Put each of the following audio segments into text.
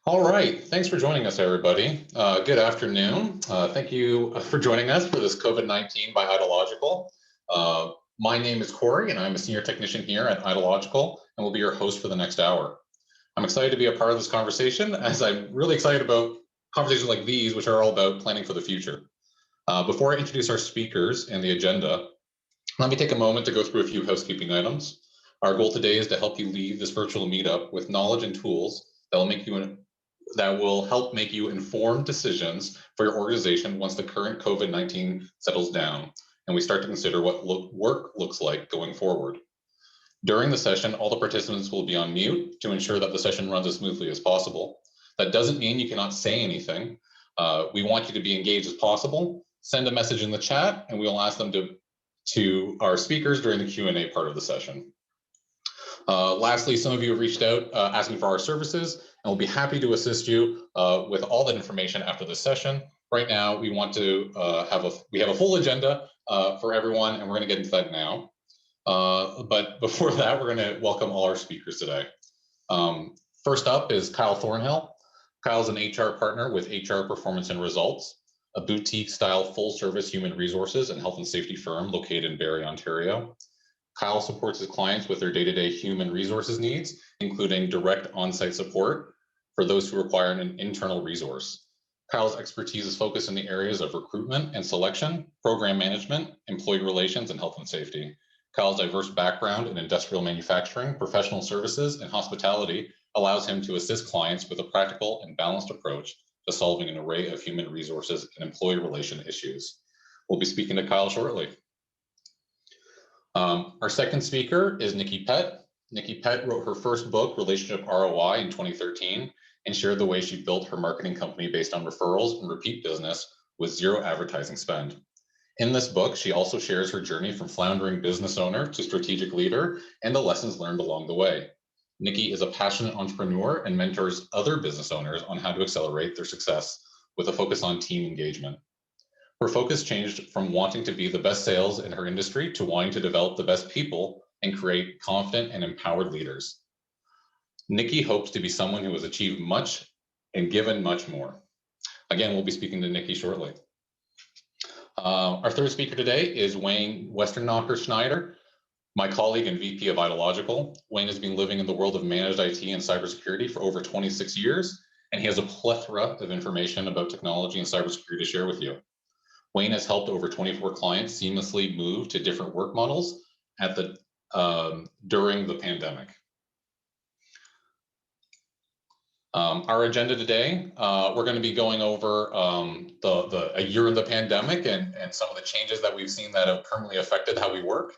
All right, thanks for joining us, everybody. Good afternoon. Thank you for joining us for this COVID-19 by Idealogical. My name is Corey, and I'm a senior technician here at Idealogical, and will be your host for the next hour. I'm excited to be a part of this conversation, as I'm really excited about conversations like these, which are all about planning for the future. Before I introduce our speakers and the agenda, let me take a moment to go through a few housekeeping items. Our goal today is to help you leave this virtual meetup with knowledge and tools that will help make you informed decisions for your organization once the current COVID-19 settles down and we start to consider what work looks like going forward. During the session, all the participants will be on mute to ensure that the session runs as smoothly as possible. That doesn't mean you cannot say anything. We want you to be engaged as possible. Send a message in the chat and we'll ask them to our speakers during the Q&A part of the session. Lastly, some of you have reached out asking for our services, and we'll be happy to assist you with all that information after this session. Right now, we want to have a full agenda for everyone, and we're going to get into that now. But before that, we're going to welcome all our speakers today. First up is Kyle Thornhill. Kyle's an HR partner with High-Performance Results, a boutique-style full-service human resources and health and safety firm located in Barrie, Ontario. Kyle supports his clients with their day-to-day human resources needs, including direct on-site support for those who require an internal resource. Kyle's expertise is focused in the areas of recruitment and selection, program management, employee relations, and health and safety. Kyle's diverse background in industrial manufacturing, professional services, and hospitality allows him to assist clients with a practical and balanced approach to solving an array of human resources and employee relation issues. We'll be speaking to Kyle shortly. Our second speaker is Nikki Pett. Nikki Pett wrote her first book, Relationship ROI, in 2013, and shared the way she built her marketing company based on referrals and repeat business with zero advertising spend. In this book, she also shares her journey from floundering business owner to strategic leader and the lessons learned along the way. Nikki is a passionate entrepreneur and mentors other business owners on how to accelerate their success with a focus on team engagement. Her focus changed from wanting to be the best sales in her industry to wanting to develop the best people and create confident and empowered leaders. Nikki hopes to be someone who has achieved much and given much more. Again, we'll be speaking to Nikki shortly. Our third speaker today is Wayne Westernacher-Schneider, my colleague and VP of Idealogical. Wayne has been living in the world of managed IT and cybersecurity for over 26 years, and he has a plethora of information about technology and cybersecurity to share with you. Wayne has helped over 24 clients seamlessly move to different work models during the pandemic. Our agenda today, we're going to be going over a year in the pandemic and some of the changes that we've seen that have permanently affected how we work.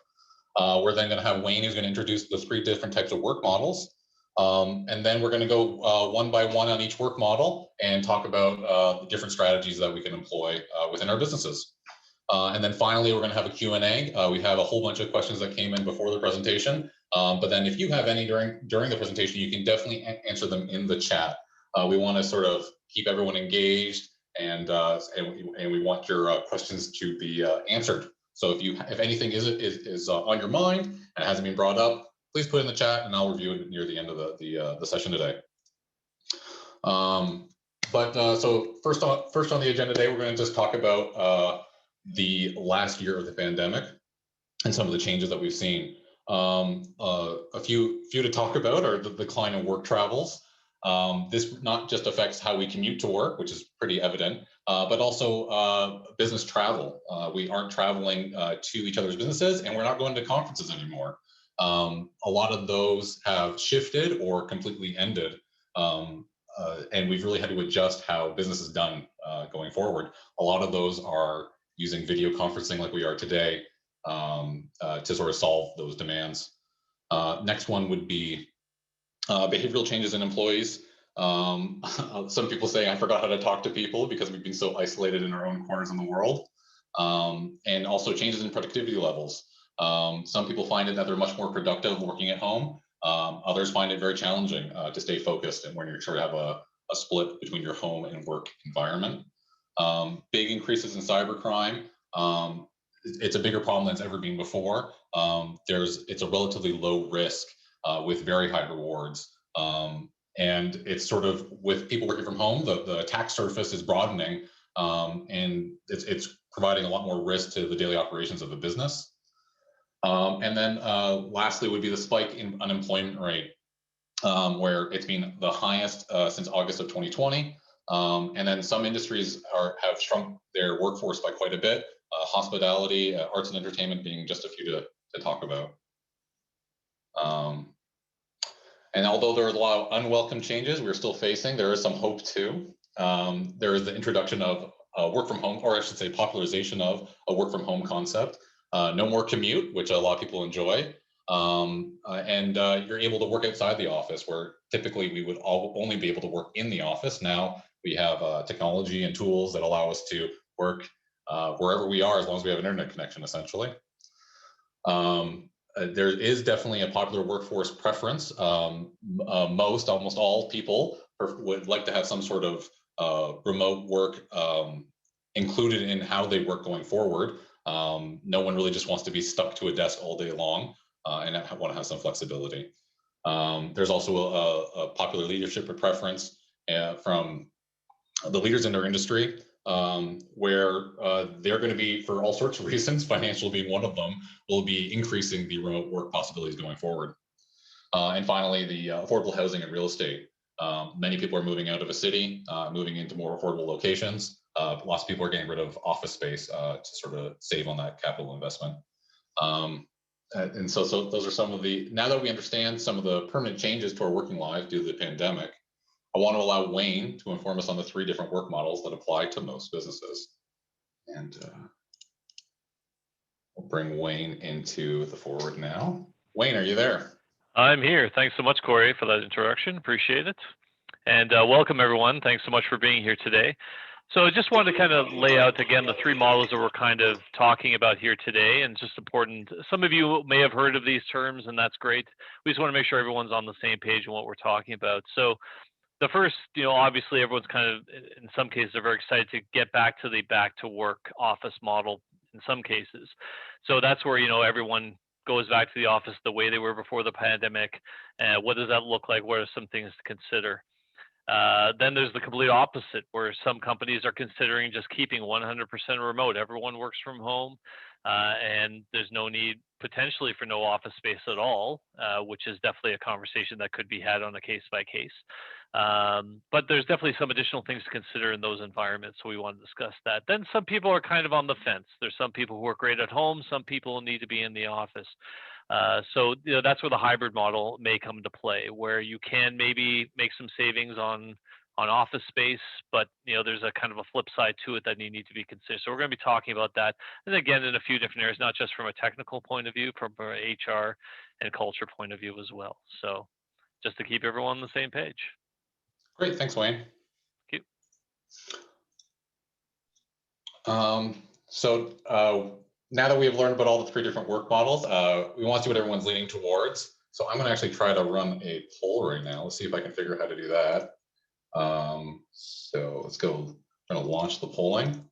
We're then going to have Wayne, who's going to introduce the 3 different types of work models. And then we're going to go one by one on each work model and talk about the different strategies that we can employ within our businesses. And then finally, we're going to have a Q&A. We have a whole bunch of questions that came in before the presentation. But then if you have any during the presentation, you can definitely answer them in the chat. We want to sort of keep everyone engaged and we want your questions to be answered. So if anything is on your mind and hasn't been brought up, please put it in the chat and I'll review it near the end of the session today. So first on the agenda today, we're going to just talk about the last year of the pandemic and some of the changes that we've seen. A few to talk about are the decline in work travels. This not just affects how we commute to work, which is pretty evident, but also business travel. We aren't traveling to each other's businesses and we're not going to conferences anymore. A lot of those have shifted or completely ended. And we've really had to adjust how business is done going forward. A lot of those are using video conferencing like we are today to sort of solve those demands. Next one would be behavioral changes in employees. Some people say, I forgot how to talk to people because we've been so isolated in our own corners in the world. And also changes in productivity levels. Some people find it that they're much more productive working at home. Others find it very challenging to stay focused and when you're sort of have a split between your home and work environment. Big increases in cybercrime. It's a bigger problem than it's ever been before. It's a relatively low risk with very high rewards. And it's sort of, with people working from home, the attack surface is broadening, and it's providing a lot more risk to the daily operations of the business. And then lastly would be the spike in unemployment rate, where it's been the highest since August of 2020. And then some industries have shrunk their workforce by quite a bit. Hospitality, arts and entertainment being just a few to talk about. And although there are a lot of unwelcome changes we're still facing, there is some hope too. There is the introduction of work from home, or I should say popularization of a work from home concept. No more commute, which a lot of people enjoy. And you're able to work outside the office, where typically we would only be able to work in the office. Now we have technology and tools that allow us to work wherever we are, as long as we have an internet connection, essentially. There is definitely a popular workforce preference. Almost all people would like to have some sort of remote work included in how they work going forward. No one really just wants to be stuck to a desk all day long, and want to have some flexibility. There's also a popular leadership preference from the leaders in their industry, where they're going to be, for all sorts of reasons, financial being one of them, will be increasing the remote work possibilities going forward. And finally, the affordable housing and real estate. Many people are moving out of a city, moving into more affordable locations. Lots of people are getting rid of office space to sort of save on that capital investment. And so those are some of the, now that we understand some of the permanent changes to our working lives due to the pandemic, I want to allow Wayne to inform us on the 3 different work models that apply to most businesses. And we'll bring Wayne into the forward now. Wayne, are you there? I'm here. Thanks so much, Corey, for that introduction. Appreciate it. And welcome, everyone. Thanks so much for being here today. So I just wanted to kind of lay out, again, the 3 models that we're kind of talking about here today. And just important, some of you may have heard of these terms, and that's great. We just want to make sure everyone's on the same page on what we're talking about. So the first, obviously everyone's kind of, in some cases, are very excited to get back to the back to work office model in some cases. So that's where, everyone goes back to the office the way they were before the pandemic. What does that look like? What are some things to consider? Then there's the complete opposite, where some companies are considering just keeping 100% remote. Everyone works from home, and there's no need potentially for no office space at all, which is definitely a conversation that could be had on a case by case. But there's definitely some additional things to consider in those environments, so we want to discuss that. Then some people are kind of on the fence. There's some people who work great at home. Some people need to be in the office. So that's where the hybrid model may come into play, where you can maybe make some savings on office space, but there's a kind of a flip side to it that you need to be considered. So we're going to be talking about that, and again, in a few different areas, not just from a technical point of view, from an HR and culture point of view as well. So just to keep everyone on the same page. Great, thanks, Wayne. Thank you. Now that we have learned about all the 3 different work models, we want to see what everyone's leaning towards. So I'm going to actually try to run a poll right now. Let's see if I can figure out how to do that. So let's go. I'm going to launch the polling.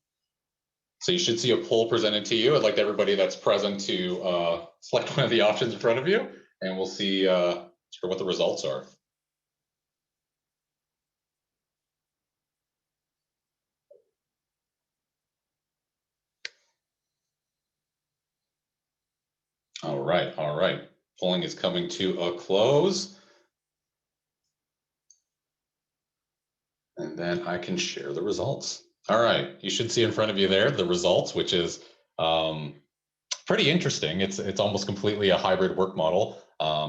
So you should see a poll presented to you. I'd like everybody that's present to select one of the options in front of you, and we'll see sort of what the results are. All right. Polling is coming to a close. And then I can share the results. All right, you should see in front of you there the results, which is pretty interesting. It's almost completely a hybrid work model.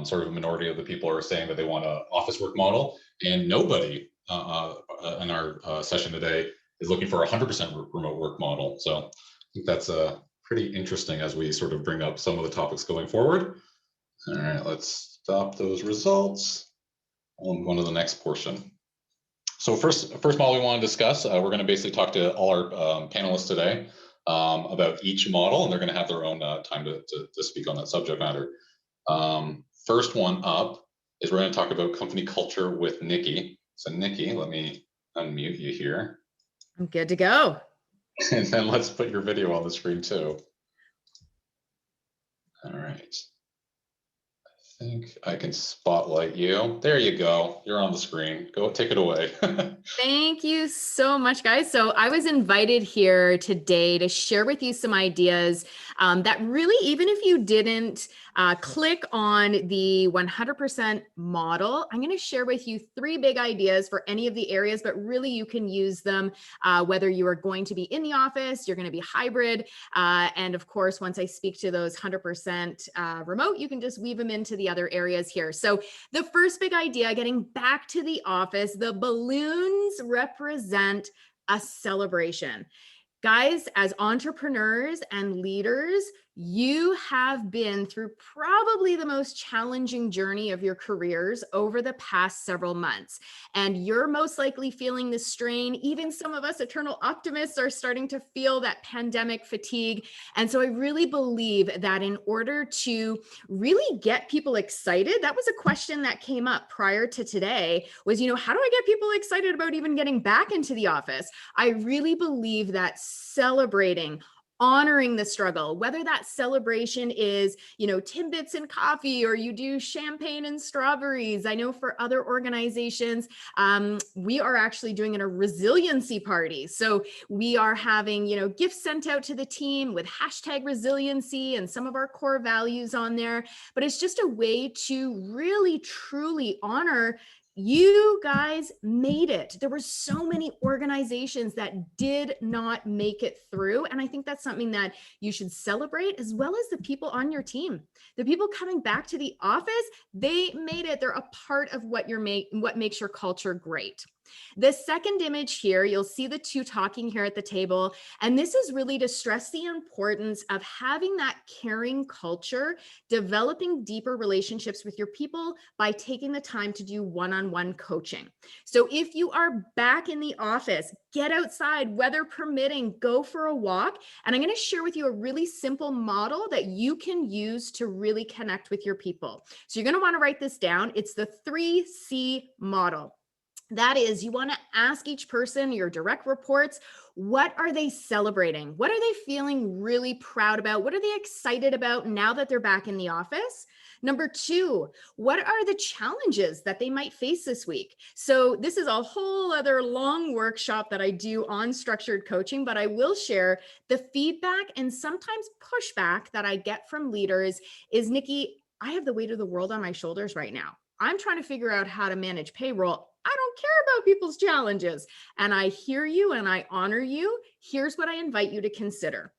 Sort of a minority of the people are saying that they want an office work model, and nobody in our session today is looking for a 100% remote work model. So I think that's pretty interesting as we sort of bring up some of the topics going forward. All right, let's stop those results. We'll go to the next portion. So first model we want to discuss, we're going to basically talk to all our panelists today about each model, and they're going to have their own time to speak on that subject matter. First one up is we're going to talk about company culture with Nikki. So Nikki, let me unmute you here. I'm good to go. And then let's put your video on the screen too. All right. I think I can spotlight you. There you go. You're on the screen. Go take it away. Thank you so much, guys. So I was invited here today to share with you some ideas that really, even if you didn't click on the 100% model, I'm going to share with you 3 big ideas for any of the areas, but really you can use them whether you are going to be in the office, you're going to be hybrid. And of course, once I speak to those 100% remote, you can just weave them into the other areas here. So the first big idea, getting back to the office, the balloons represent a celebration. Guys, as entrepreneurs and leaders, you have been through probably the most challenging journey of your careers over the past several months. And you're most likely feeling the strain. Even some of us eternal optimists are starting to feel that pandemic fatigue. And so I really believe that in order to really get people excited, that was a question that came up prior to today was, how do I get people excited about even getting back into the office? I really believe that celebrating, honoring the struggle, whether that celebration is, Timbits and coffee, or you do champagne and strawberries. I know for other organizations, we are actually doing a resiliency party. So we are having, gifts sent out to the team with hashtag resiliency and some of our core values on there. But it's just a way to really, truly honor you guys made it. There were so many organizations that did not make it through. And I think that's something that you should celebrate, as well as the people on your team. The people coming back to the office, they made it. They're a part of what makes your culture great. The second image here, you'll see the 2 talking here at the table. And this is really to stress the importance of having that caring culture, developing deeper relationships with your people by taking the time to do one-on-one coaching. So if you are back in the office, get outside, weather permitting, go for a walk. And I'm going to share with you a really simple model that you can use to really connect with your people. So you're going to want to write this down. It's the 3C model. That is, you want to ask each person, your direct reports, what are they celebrating? What are they feeling really proud about? What are they excited about now that they're back in the office? Number 2, what are the challenges that they might face this week? So this is a whole other long workshop that I do on structured coaching, but I will share the feedback and sometimes pushback that I get from leaders is, Nikki, I have the weight of the world on my shoulders right now. I'm trying to figure out how to manage payroll. I don't care about people's challenges. And I hear you and I honor you. Here's what I invite you to consider.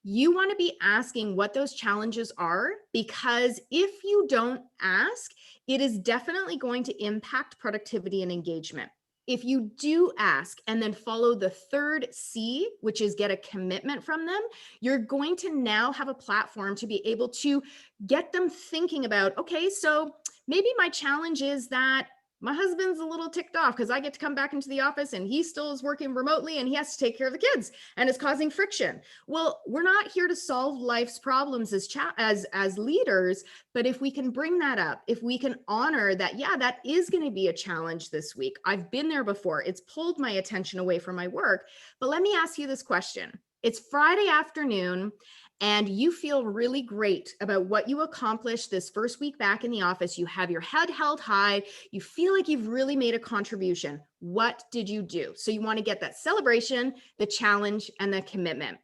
You want to be asking what those challenges are, because if you don't ask, it is definitely going to impact productivity and engagement. If you do ask and then follow the 3rd C, which is get a commitment from them, you're going to now have a platform to be able to get them thinking about, okay, so maybe my challenge is that my husband's a little ticked off because I get to come back into the office and he still is working remotely and he has to take care of the kids and it's causing friction. Well, we're not here to solve life's problems as leaders, but if we can bring that up, if we can honor that, yeah, that is going to be a challenge this week. I've been there before. It's pulled my attention away from my work. But let me ask you this question. It's Friday afternoon and you feel really great about what you accomplished this first week back in the office. You have your head held high. You feel like you've really made a contribution. What did you do? So you want to get that celebration, the challenge, and the commitment.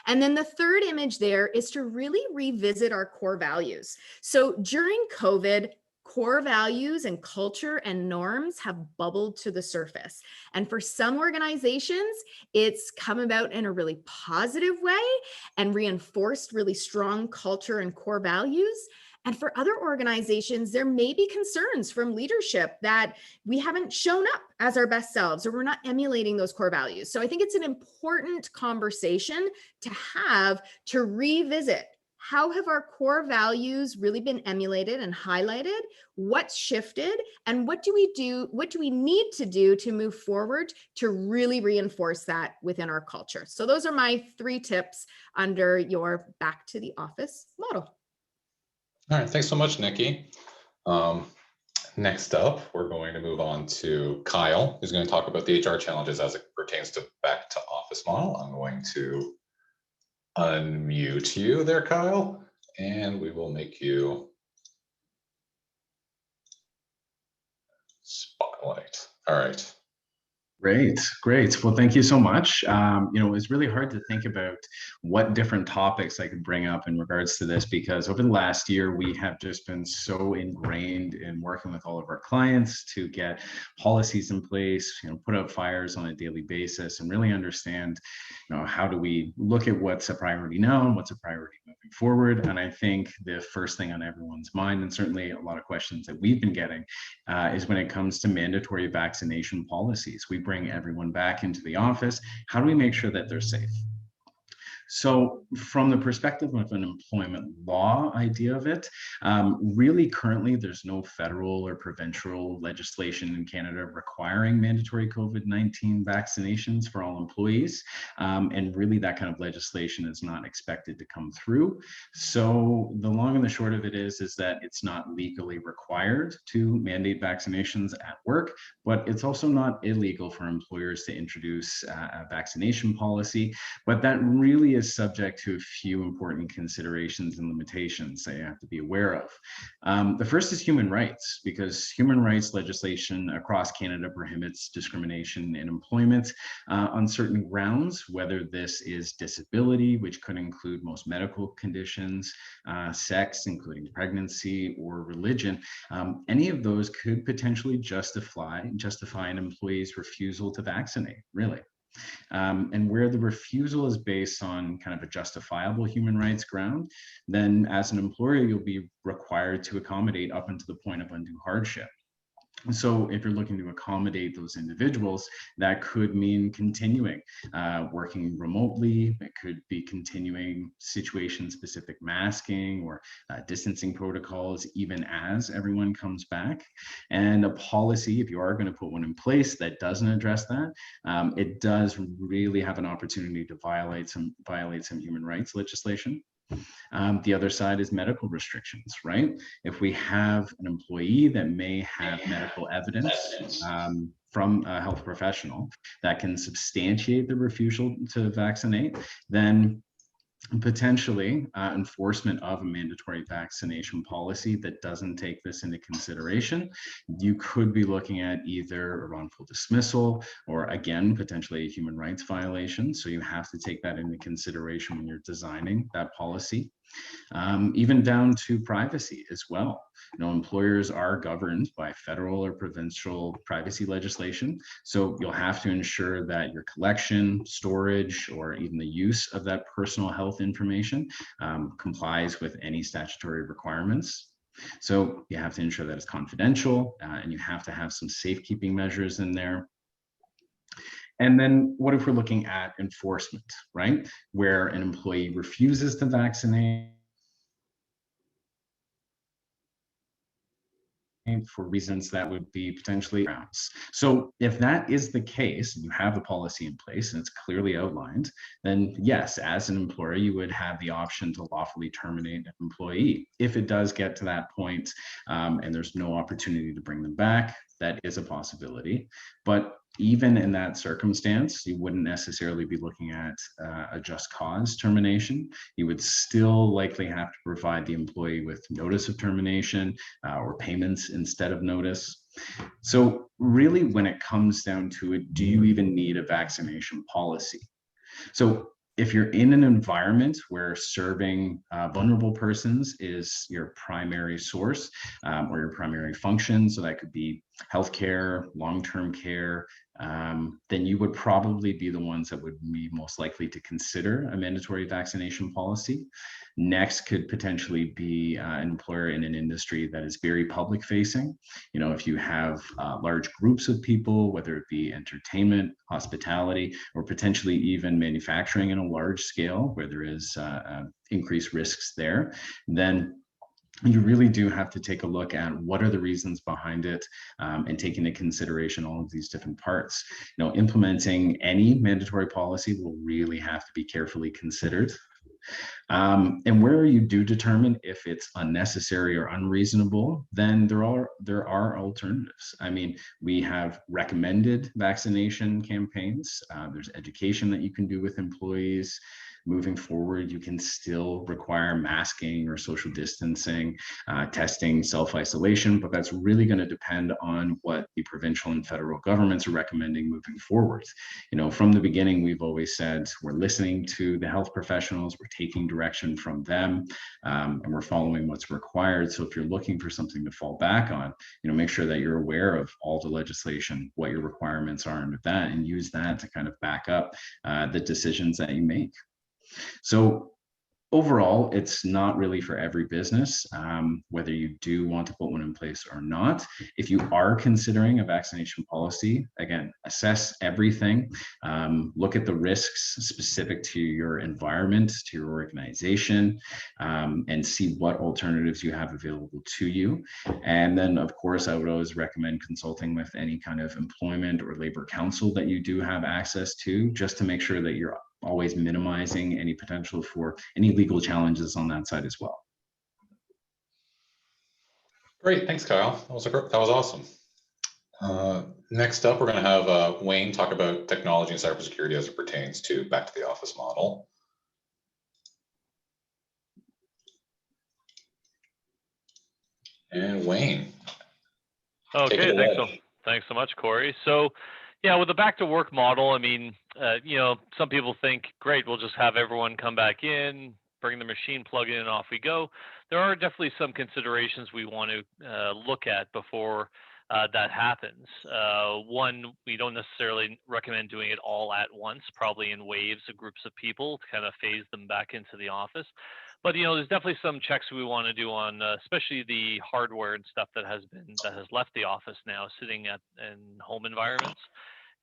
And then the 3rd image there is to really revisit our core values. So during COVID, core values and culture and norms have bubbled to the surface. And for some organizations, it's come about in a really positive way and reinforced really strong culture and core values. And for other organizations, there may be concerns from leadership that we haven't shown up as our best selves or we're not emulating those core values. So I think it's an important conversation to have to revisit. How have our core values really been emulated and highlighted? What's shifted? And what do we do? What do we need to do to move forward to really reinforce that within our culture? So those are my 3 tips under your back to the office model. All right, thanks so much, Nikki. Next up, we're going to move on to Kyle, who's going to talk about the HR challenges as it pertains to back to office model. I'm going to unmute you there, Kyle, and we will make you Spotlight. All right. Great, great. Well, thank you so much. It's really hard to think about what different topics I could bring up in regards to this, because over the last year, we have just been so ingrained in working with all of our clients to get policies in place, put out fires on a daily basis and really understand, how do we look at what's a priority now and what's a priority moving forward. And I think the first thing on everyone's mind, and certainly a lot of questions that we've been getting, is when it comes to mandatory vaccination policies. We bring everyone back into the office. How do we make sure that they're safe? So from the perspective of an employment law idea of it, really currently there's no federal or provincial legislation in Canada requiring mandatory COVID-19 vaccinations for all employees. And really that kind of legislation is not expected to come through. So the long and the short of it is that it's not legally required to mandate vaccinations at work, but it's also not illegal for employers to introduce a vaccination policy. But that really is subject to a few important considerations and limitations that you have to be aware of. The first is human rights, because human rights legislation across Canada prohibits discrimination in employment on certain grounds, whether this is disability, which could include most medical conditions, sex, including pregnancy, or religion. Any of those could potentially justify an employee's refusal to vaccinate, really. And where the refusal is based on kind of a justifiable human rights ground, then as an employer, you'll be required to accommodate up until the point of undue hardship. So if you're looking to accommodate those individuals, that could mean continuing working remotely. It could be continuing situation-specific masking or distancing protocols, even as everyone comes back. And a policy, if you are going to put one in place that doesn't address that, it does really have an opportunity to violate some human rights legislation. The other side is medical restrictions, right? If we have an employee that may have medical evidence from a health professional that can substantiate the refusal to vaccinate, then potentially enforcement of a mandatory vaccination policy that doesn't take this into consideration, you could be looking at either a wrongful dismissal or, again, potentially a human rights violation. So you have to take that into consideration when you're designing that policy. Even down to privacy as well. Employers are governed by federal or provincial privacy legislation. So you'll have to ensure that your collection, storage, or even the use of that personal health information complies with any statutory requirements. So you have to ensure that it's confidential, and you have to have some safekeeping measures in there. And then what if we're looking at enforcement, right? Where an employee refuses to vaccinate for reasons that would be potentially grounds. So if that is the case, and you have a policy in place and it's clearly outlined, then yes, as an employer, you would have the option to lawfully terminate an employee. If it does get to that point and there's no opportunity to bring them back, that is a possibility. But even in that circumstance, you wouldn't necessarily be looking at a just cause termination. You would still likely have to provide the employee with notice of termination or payments instead of notice. So really, when it comes down to it, do you even need a vaccination policy? So if you're in an environment where serving vulnerable persons is your primary source or your primary function, so that could be healthcare, long-term care, then you would probably be the ones that would be most likely to consider a mandatory vaccination policy. Next could potentially be an employer in an industry that is very public facing. If you have large groups of people, whether it be entertainment, hospitality, or potentially even manufacturing in a large scale where there is increased risks there, then you really do have to take a look at what are the reasons behind it and take into consideration all of these different parts. Implementing any mandatory policy will really have to be carefully considered. And where you do determine if it's unnecessary or unreasonable, then there are alternatives. I mean, we have recommended vaccination campaigns. There's education that you can do with employees. moving forward, you can still require masking or social distancing, testing, self-isolation, but that's really going to depend on what the provincial and federal governments are recommending moving forward. You know, from the beginning, we've always said we're listening to the health professionals, we're taking direction from them, and we're following what's required. So if you're looking for something to fall back on, you know, make sure that you're aware of all the legislation, what your requirements are under that, and use that to kind of back up the decisions that you make. So overall, it's not really for every business, whether you do want to put one in place or not. If you are considering a vaccination policy, again, assess everything, look at the risks specific to your environment, to your organization, and see what alternatives you have available to you. And then, of course, I would always recommend consulting with any kind of employment or labor council that you do have access to, just to make sure that you're always minimizing any potential for any legal challenges on that side as well. Great, thanks, Kyle. That was awesome. Next up, we're going to have Wayne talk about technology and cybersecurity as it pertains to back to the office model. And Wayne. Okay, thanks so much, Corey. So, yeah, with the back to work model, I mean, you know, some people think, great, we'll just have everyone come back in, bring the machine, plug in, and off we go. There are definitely some considerations we want to look at before that happens. One, we don't necessarily recommend doing it all at once, probably in waves of groups of people to kind of phase them back into the office. But, you know, there's definitely some checks we want to do on, especially the hardware and stuff that has left the office now, sitting in home environments,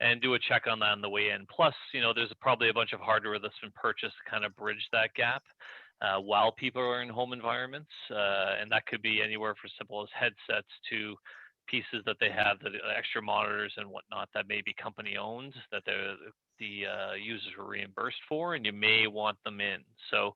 and do a check on that on the way in. Plus, you know, there's probably a bunch of hardware that's been purchased to kind of bridge that gap while people are in home environments. And that could be anywhere from simple as headsets to pieces that they have, that extra monitors and whatnot that may be company owned, that the users are reimbursed for, and you may want them in. So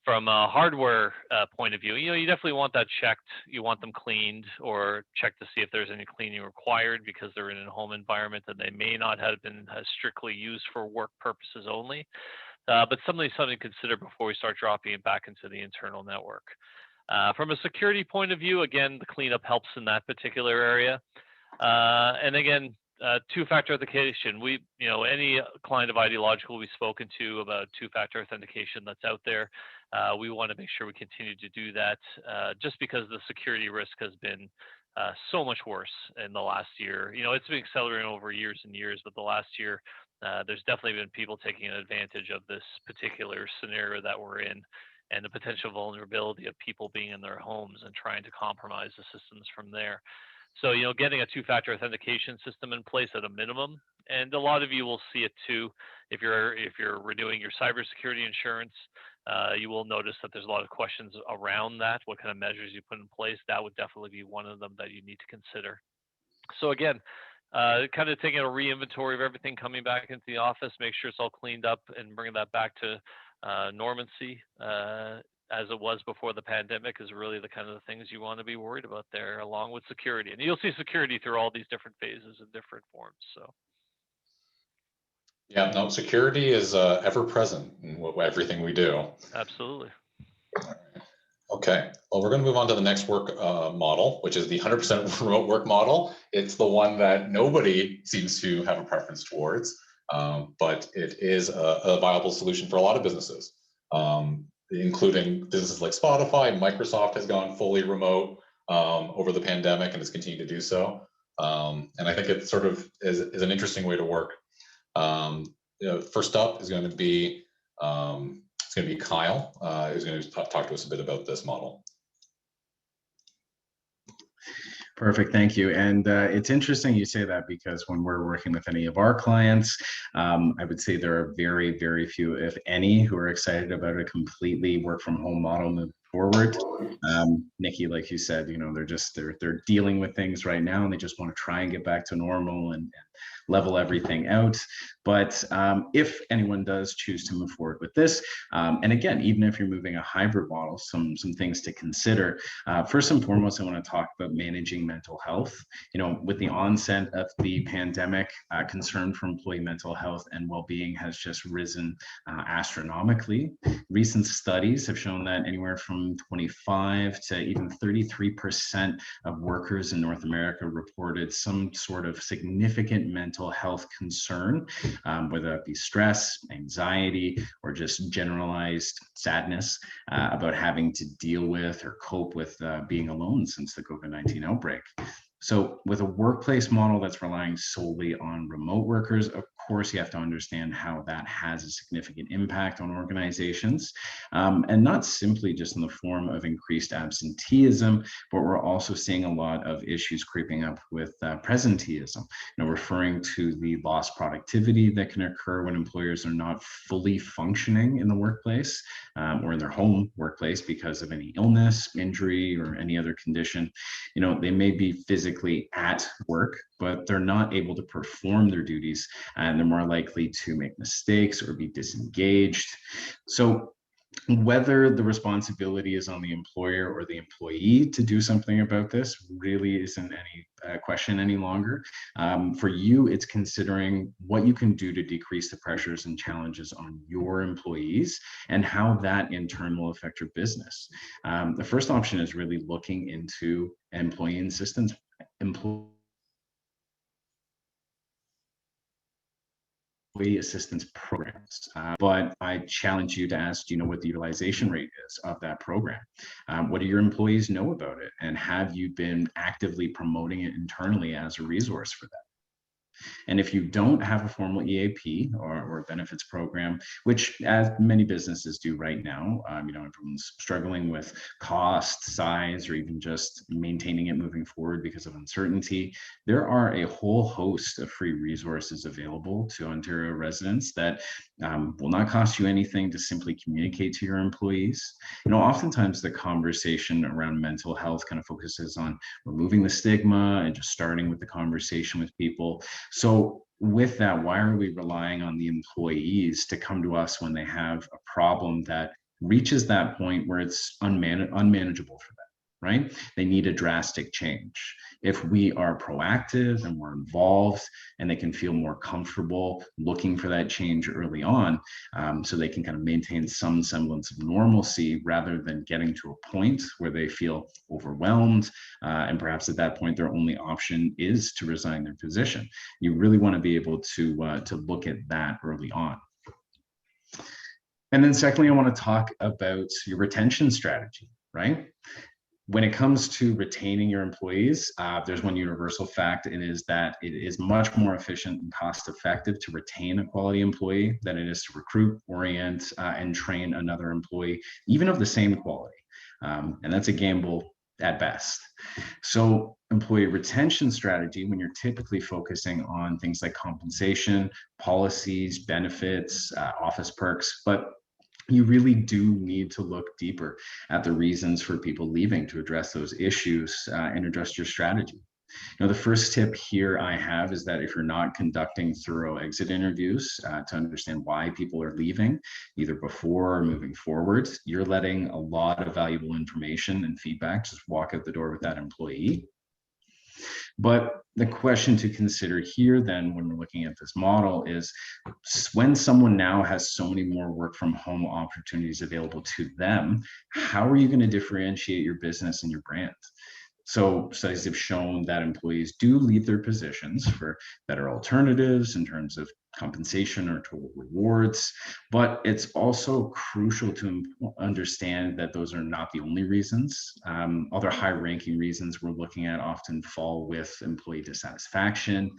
from a hardware point of view, you know, you definitely want that checked. You want them cleaned or checked to see if there's any cleaning required, because they're in a home environment and they may not have been strictly used for work purposes only. But something to consider before we start dropping it back into the internal network. From a security point of view, again, the cleanup helps in that particular area. And again, two-factor authentication. You know, any client of Idealogical we've spoken to about two-factor authentication that's out there, we want to make sure we continue to do that, just because the security risk has been so much worse in the last year. You know, it's been accelerating over years and years, but the last year, there's definitely been people taking advantage of this particular scenario that we're in, and the potential vulnerability of people being in their homes and trying to compromise the systems from there. So, you know, getting a two-factor authentication system in place at a minimum, and a lot of you will see it too. If you're renewing your cybersecurity insurance, you will notice that there's a lot of questions around that. What kind of measures you put in place? That would definitely be one of them that you need to consider. So again, kind of taking a re-inventory of everything coming back into the office, make sure it's all cleaned up, and bringing that back to normancy as it was before the pandemic is really the kind of the things you want to be worried about there, along with security. And you'll see security through all these different phases and different forms. So, yeah, no, security is ever present in everything we do. Absolutely. Okay, well, we're going to move on to the next work model, which is the 100% remote work model. It's the one that nobody seems to have a preference towards, but it is a viable solution for a lot of businesses, including businesses like Spotify. Microsoft has gone fully remote over the pandemic and has continued to do so. And I think it sort of is an interesting way to work. You know, first up is going to be Kyle, who's going to talk to us a bit about this model. Perfect, thank you. And it's interesting you say that, because when we're working with any of our clients, I would say there are very, very few, if any, who are excited about a completely work from home model moving forward. Nikki, like you said, you know, they're dealing with things right now, and they just want to try and get back to normal and level everything out. But if anyone does choose to move forward with this, and again, even if you're moving a hybrid model, some things to consider. First and foremost, I want to talk about managing mental health. With the onset of the pandemic, concern for employee mental health and well-being has just risen astronomically. Recent studies have shown that anywhere from 25 to even 33% of workers in North America reported some sort of significant mental health concern, whether it be stress, anxiety, or just generalized sadness about having to deal with or cope with being alone since the COVID-19 outbreak. So with a workplace model that's relying solely on remote workers, of course, you have to understand how that has a significant impact on organizations, and not simply just in the form of increased absenteeism, but we're also seeing a lot of issues creeping up with presenteeism, referring to the lost productivity that can occur when employers are not fully functioning in the workplace or in their home workplace because of any illness, injury, or any other condition. They may be physically at work, but they're not able to perform their duties, and they're more likely to make mistakes or be disengaged. So whether the responsibility is on the employer or the employee to do something about this really isn't any question any longer. For you, it's considering what you can do to decrease the pressures and challenges on your employees and how that in turn will affect your business. The first option is really looking into employee assistance programs. But I challenge you to ask, do you know what the utilization rate is of that program? What do your employees know about it? And have you been actively promoting it internally as a resource for them? And if you don't have a formal EAP or benefits program, which as many businesses do right now, everyone's struggling with cost, size, or even just maintaining it moving forward because of uncertainty. There are a whole host of free resources available to Ontario residents that will not cost you anything to simply communicate to your employees. Oftentimes the conversation around mental health kind of focuses on removing the stigma and just starting with the conversation with people. So with that, why are we relying on the employees to come to us when they have a problem that reaches that point where it's unmanageable for them, right? They need a drastic change. If we are proactive and we're involved and they can feel more comfortable looking for that change early on, so they can kind of maintain some semblance of normalcy rather than getting to a point where they feel overwhelmed, and perhaps at that point their only option is to resign their position. You really want to be able to look at that early on. And then secondly, I want to talk about your retention strategy, right? When it comes to retaining your employees, there's one universal fact, and it is that it is much more efficient and cost effective to retain a quality employee than it is to recruit, orient, and train another employee, even of the same quality. And that's a gamble at best. So employee retention strategy, when you're typically focusing on things like compensation, policies, benefits, office perks, but you really do need to look deeper at the reasons for people leaving to address those issues and address your strategy. The first tip here I have is that if you're not conducting thorough exit interviews to understand why people are leaving, either before or moving forward, you're letting a lot of valuable information and feedback just walk out the door with that employee. But the question to consider here then when we're looking at this model is when someone now has so many more work from home opportunities available to them, how are you going to differentiate your business and your brand? So studies have shown that employees do leave their positions for better alternatives in terms of compensation or total rewards, but it's also crucial to understand that those are not the only reasons. Other high-ranking reasons we're looking at often fall with employee dissatisfaction,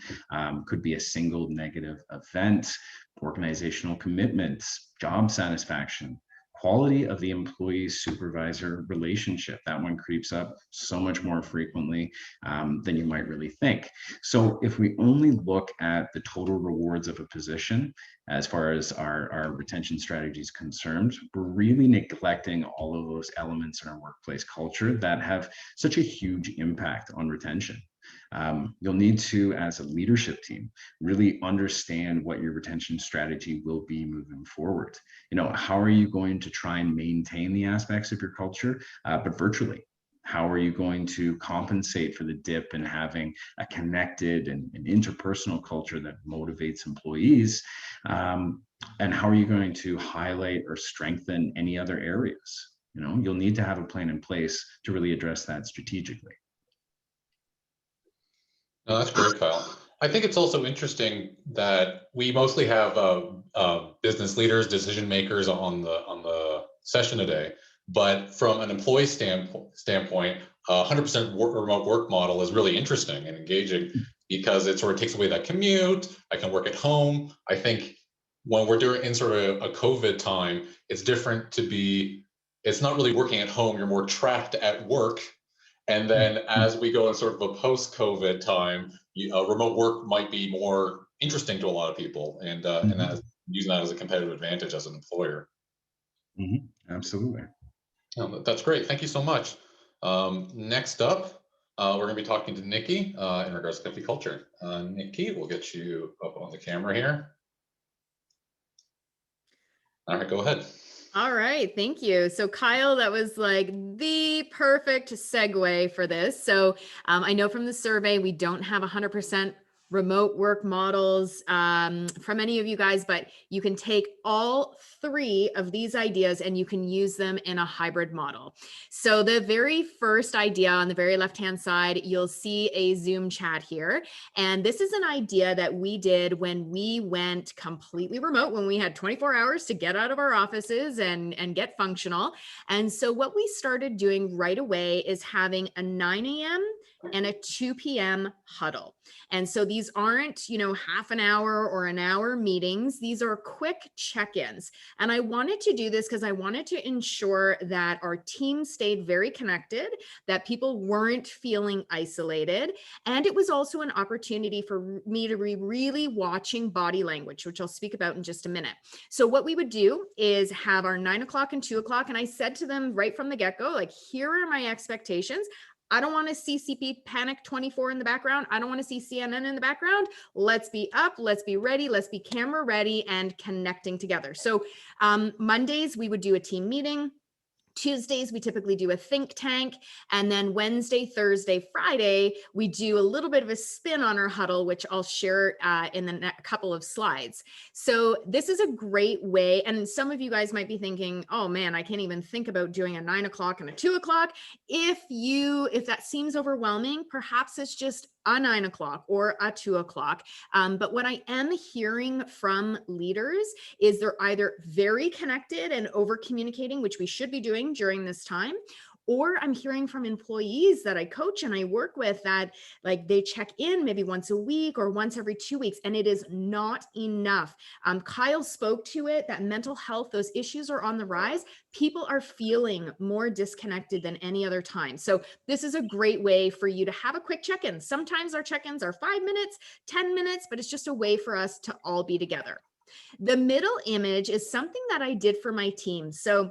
could be a single negative event, organizational commitments, job satisfaction, quality of the employee-supervisor relationship. That one creeps up so much more frequently than you might really think. So if we only look at the total rewards of a position, as far as our retention strategy is concerned, we're really neglecting all of those elements in our workplace culture that have such a huge impact on retention. You'll need to, as a leadership team, really understand what your retention strategy will be moving forward. How are you going to try and maintain the aspects of your culture, but virtually? How are you going to compensate for the dip in having a connected and interpersonal culture that motivates employees? And how are you going to highlight or strengthen any other areas? You'll need to have a plan in place to really address that strategically. No, that's great, Kyle. I think it's also interesting that we mostly have business leaders, decision makers on the session today. But from an employee standpoint, 100% remote work model is really interesting and engaging because it sort of takes away that commute. I can work at home. I think when we're doing in sort of a COVID time, it's different to be, it's not really working at home. You're more trapped at work. And then as we go in sort of a post-COVID time, remote work might be more interesting to a lot of people, and using that as a competitive advantage as an employer. Absolutely. Oh, that's great. Thank you so much. Next up, we're going to be talking to Nikki in regards to company culture. Nikki, we'll get you up on the camera here. All right, go ahead. All right, thank you. So Kyle, that was like the perfect segue for this. So I know from the survey, we don't have 100% remote work models from any of you guys, but you can take all three of these ideas and you can use them in a hybrid model. So the very first idea on the very left-hand side, you'll see a Zoom chat here. And this is an idea that we did when we went completely remote, when we had 24 hours to get out of our offices and get functional. And so what we started doing right away is having a 9 a.m. and a 2 p.m. huddle. And so these aren't, half an hour or an hour meetings. These are quick check-ins. And I wanted to do this because I wanted to ensure that our team stayed very connected, that people weren't feeling isolated. And it was also an opportunity for me to be really watching body language, which I'll speak about in just a minute. So what we would do is have our 9 o'clock and 2 o'clock. And I said to them right from the get-go, like, here are my expectations. I don't want to see CP Panic 24 in the background. I don't want to see CNN in the background. Let's be up, let's be ready, let's be camera ready and connecting together. So Mondays, we would do a team meeting. Tuesdays, we typically do a think tank. And then Wednesday, Thursday, Friday, we do a little bit of a spin on our huddle, which I'll share in the next couple of slides. So this is a great way. And some of you guys might be thinking, oh man, I can't even think about doing a 9 o'clock and a 2 o'clock. If that seems overwhelming, perhaps it's just a 9 o'clock or a 2 o'clock. But what I am hearing from leaders is they're either very connected and over communicating, which we should be doing during this time, or I'm hearing from employees that I coach and I work with that like they check in maybe once a week or once every 2 weeks, and it is not enough. Kyle spoke to it, that mental health, those issues are on the rise. People are feeling more disconnected than any other time. So this is a great way for you to have a quick check-in. Sometimes our check-ins are 5 minutes, 10 minutes, but it's just a way for us to all be together. The middle image is something that I did for my team. So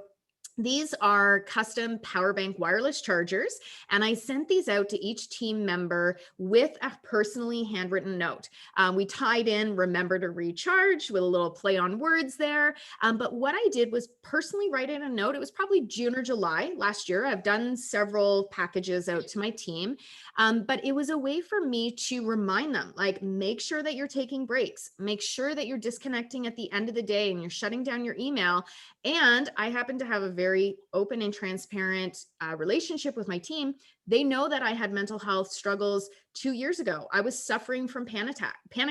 these are custom power bank wireless chargers, and I sent these out to each team member with a personally handwritten note. We tied in remember to recharge with a little play on words there. But what I did was personally write in a note. It was probably June or July last year. I've done several packages out to my team, but it was a way for me to remind them, like, make sure that you're taking breaks, make sure that you're disconnecting at the end of the day and you're shutting down your email. And I happen to have a very open and transparent relationship with my team. They know that I had mental health struggles 2 years ago. I was suffering from panic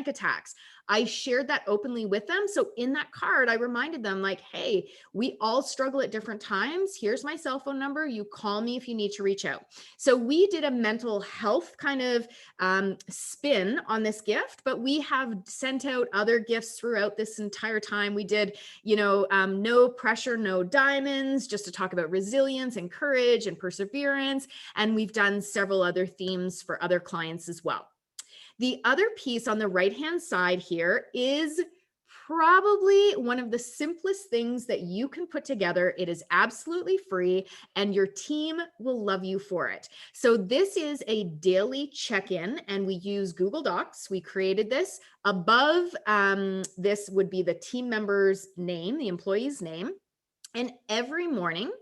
attacks. I shared that openly with them. So in that card, I reminded them like, hey, we all struggle at different times. Here's my cell phone number. You call me if you need to reach out. So we did a mental health kind of spin on this gift, but we have sent out other gifts throughout this entire time. We did, no pressure, no diamonds, just to talk about resilience and courage and perseverance. And we've done several other themes for other clients as well. The other piece on the right-hand side here is probably one of the simplest things that you can put together. It is absolutely free and your team will love you for it. So this is a daily check-in and we use Google Docs. We created this. Above this would be the team member's name, the employee's name. And every morning,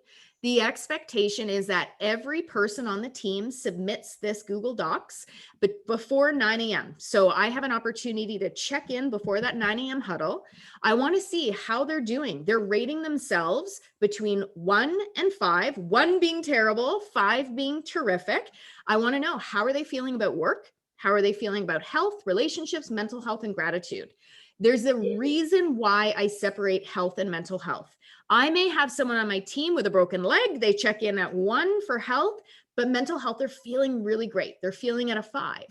the expectation is that every person on the team submits this Google Docs, but before 9 a.m. So I have an opportunity to check in before that 9 a.m. huddle. I want to see how they're doing. They're rating themselves between 1 and 5, 1 being terrible, 5 being terrific. I want to know, how are they feeling about work? How are they feeling about health, relationships, mental health, and gratitude? There's a reason why I separate health and mental health. I may have someone on my team with a broken leg. They check in at 1 for health, but mental health, they're feeling really great. They're feeling at a 5.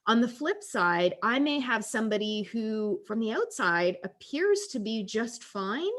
On the flip side, I may have somebody who from the outside appears to be just fine,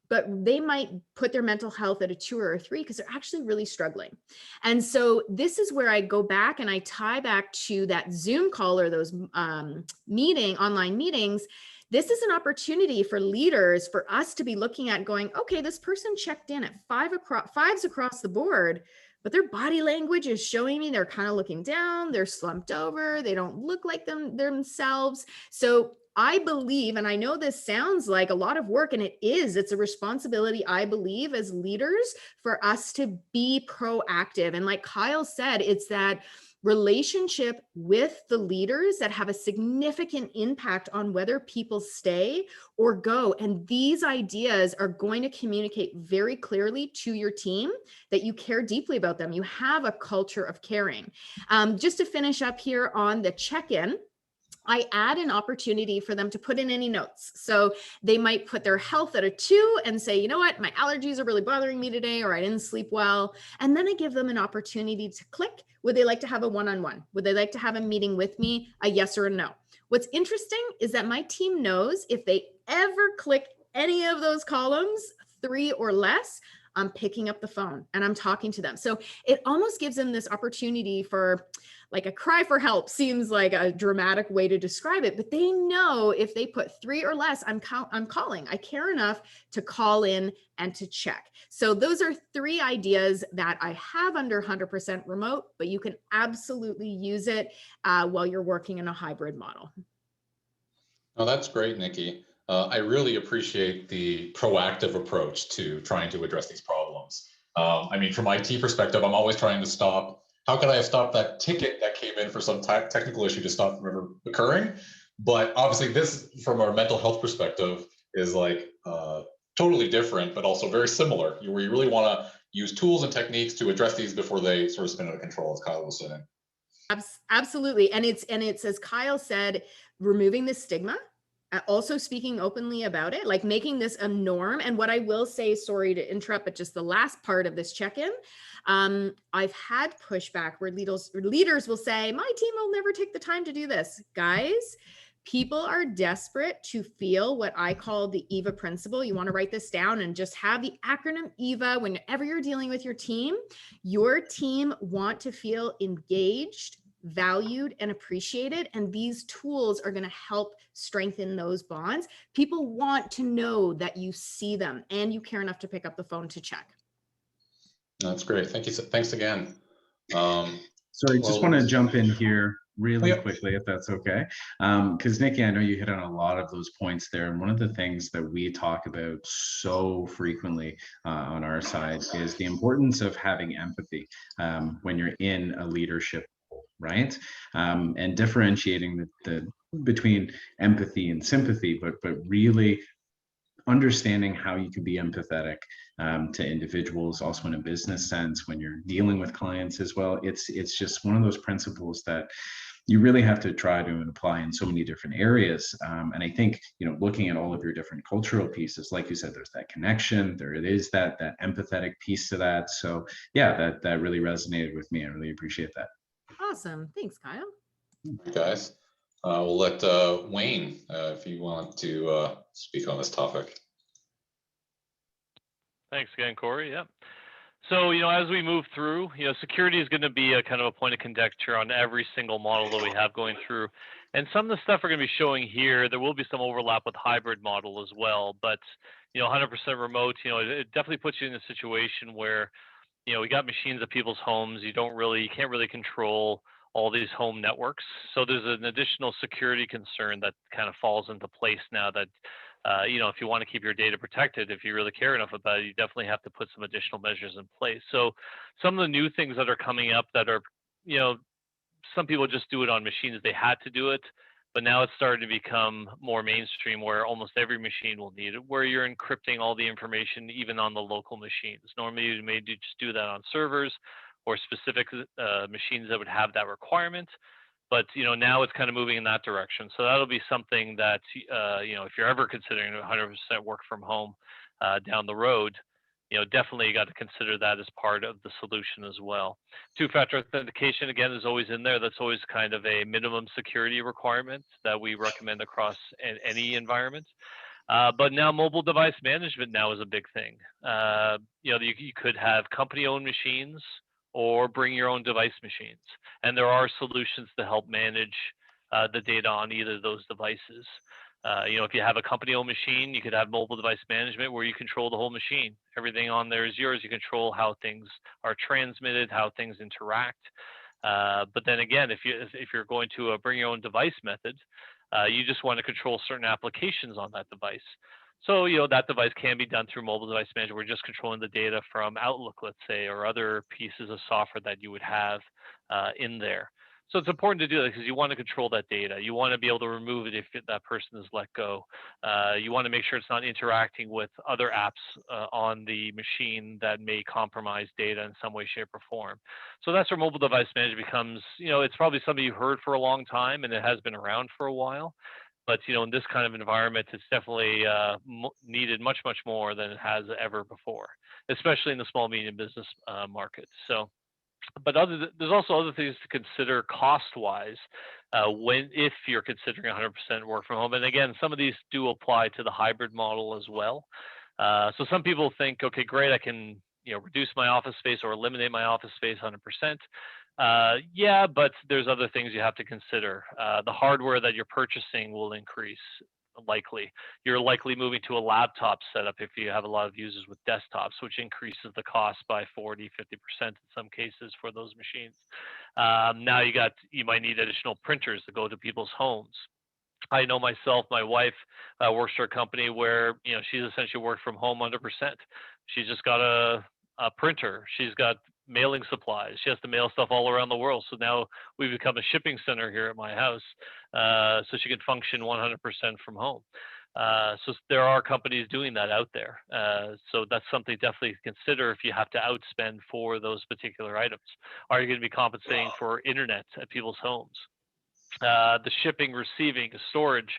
but they might put their mental health at a 2 or a 3 because they're actually really struggling. And so this is where I go back and I tie back to that Zoom call or those online meetings. This is an opportunity for leaders, for us to be looking at going, okay, this person checked in at 5s across the board, but their body language is showing me they're kind of looking down, they're slumped over, they don't look like themselves. So I believe, and I know this sounds like a lot of work, and it is, it's a responsibility, I believe, as leaders for us to be proactive. And like Kyle said, it's that relationship with the leaders that have a significant impact on whether people stay or go. And these ideas are going to communicate very clearly to your team that you care deeply about them. You have a culture of caring. Just to finish up here on the check-in, I add an opportunity for them to put in any notes. So they might put their health at a 2 and say, you know what, my allergies are really bothering me today, or I didn't sleep well. And then I give them an opportunity to click. Would they like to have a one-on-one? Would they like to have a meeting with me, a yes or a no? What's interesting is that my team knows if they ever click any of those columns, 3 or less, I'm picking up the phone and I'm talking to them. So it almost gives them this opportunity for, like, a cry for help seems like a dramatic way to describe it, but they know if they put 3 or less, I'm calling. I care enough to call in and to check. So those are 3 ideas that I have under 100% remote, but you can absolutely use it while you're working in a hybrid model. Oh, that's great, Nikki. I really appreciate the proactive approach to trying to address these problems. I mean, from IT perspective, I'm always trying to stop. How could I have stopped that ticket that came in for some technical issue to stop from ever occurring? But obviously, this, from our mental health perspective, is like totally different, but also very similar, where you really want to use tools and techniques to address these before they sort of spin out of control, as Kyle was saying. Absolutely. And it's, as Kyle said, removing the stigma, also speaking openly about it, like making this a norm. And what I will say, sorry to interrupt, but just the last part of this check-in, I've had pushback where leaders will say, my team will never take the time to do this. Guys, people are desperate to feel what I call the EVA principle. You want to write this down and just have the acronym EVA whenever you're dealing with your team want to feel engaged, valued, and appreciated. And these tools are going to help strengthen those bonds. People want to know that you see them and you care enough to pick up the phone to check. That's great. Thank you. Thanks again. Sorry, just want to jump in here really quickly, if that's okay. Because Nikki, I know you hit on a lot of those points there. And one of the things that we talk about so frequently on our side is the importance of having empathy when you're in a leadership role, right? And differentiating between empathy and sympathy, but really understanding how you can be empathetic to individuals, also in a business sense, when you're dealing with clients as well. It's just one of those principles that you really have to try to apply in so many different areas. And I think, looking at all of your different cultural pieces, like you said, there's that connection, there is that empathetic piece to that. So yeah, that really resonated with me. I really appreciate that. Awesome. Thanks, Kyle. Hey guys, we'll let Wayne, if you want to speak on this topic. Thanks again, Corey. Yeah. So, as we move through, security is going to be a kind of a point of conjecture on every single model that we have going through. And some of the stuff we're going to be showing here, there will be some overlap with hybrid model as well. But 100% remote, it definitely puts you in a situation where we got machines at people's homes. You can't really control all these home networks. So there's an additional security concern that kind of falls into place now that, if you want to keep your data protected, if you really care enough about it, you definitely have to put some additional measures in place. So some of the new things that are coming up that are, some people just do it on machines. They had to do it, but now it's starting to become more mainstream where almost every machine will need it, where you're encrypting all the information, even on the local machines. Normally, you may just do that on servers or specific machines that would have that requirement. But now it's kind of moving in that direction. So that'll be something that if you're ever considering 100% work from home down the road, definitely you got to consider that as part of the solution as well. Two-factor authentication, again, is always in there. That's always kind of a minimum security requirement that we recommend across any environment. But now mobile device management now is a big thing. You could have company-owned machines or bring your own device machines. And there are solutions to help manage the data on either of those devices. If you have a company-owned machine, you could have mobile device management where you control the whole machine. Everything on there is yours. You control how things are transmitted, how things interact. But then again, if you're going to bring your own device method, you just want to control certain applications on that device. So, that device can be done through mobile device management. We're just controlling the data from Outlook, let's say, or other pieces of software that you would have in there. So it's important to do that because you want to control that data. You want to be able to remove it if that person is let go. You want to make sure it's not interacting with other apps on the machine that may compromise data in some way, shape, or form. So that's where mobile device management becomes, it's probably something you've heard for a long time and it has been around for a while. But, in this kind of environment, it's definitely needed much, much more than it has ever before, especially in the small, medium business market. So, but there's also other things to consider cost-wise if you're considering 100% work from home. And again, some of these do apply to the hybrid model as well. So some people think, okay, great, I can reduce my office space or eliminate my office space 100%. Yeah, but there's other things you have to consider. The hardware that you're purchasing will increase likely. You're likely moving to a laptop setup if you have a lot of users with desktops, which increases the cost by 40, 50% in some cases for those machines. Now you might need additional printers to go to people's homes. I know myself, my wife works for a company where, she's essentially worked from home 100%. She's just got a printer. She's got mailing supplies. She has to mail stuff all around the world. So now we've become a shipping center here at my house. So she can function 100% from home. So there are companies doing that out there. So that's something definitely to consider if you have to outspend for those particular items. Are you going to be compensating for internet at people's homes? The shipping, receiving, storage.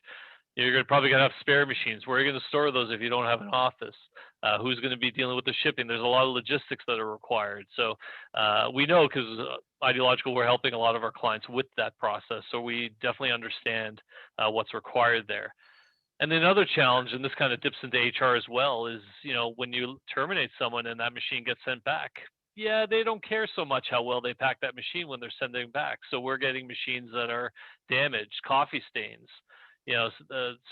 You're probably going to have spare machines. Where are you going to store those if you don't have an office? Who's going to be dealing with the shipping? There's a lot of logistics that are required. So we know, because Idealogical, we're helping a lot of our clients with that process. So we definitely understand what's required there. And then another challenge, and this kind of dips into HR as well, is, when you terminate someone and that machine gets sent back, yeah, they don't care so much how well they pack that machine when they're sending back. So we're getting machines that are damaged, coffee stains.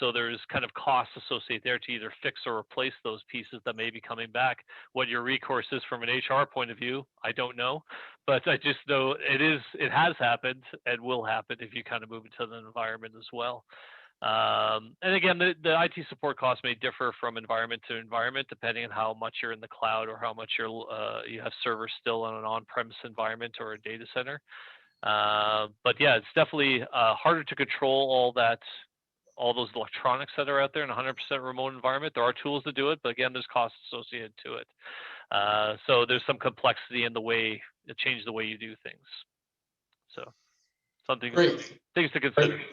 So there's kind of costs associated there to either fix or replace those pieces that may be coming back. What your recourse is from an HR point of view, I don't know, but I just know it has happened and will happen if you kind of move into the environment as well. And again, the IT support costs may differ from environment to environment, depending on how much you're in the cloud or how much you have servers still on an on-premise environment or a data center. But yeah, it's definitely harder to control all those electronics that are out there in a 100% remote environment. There are tools to do it, but again, there's costs associated to it. So there's some complexity in it changes the way you do things. So things to consider. Great.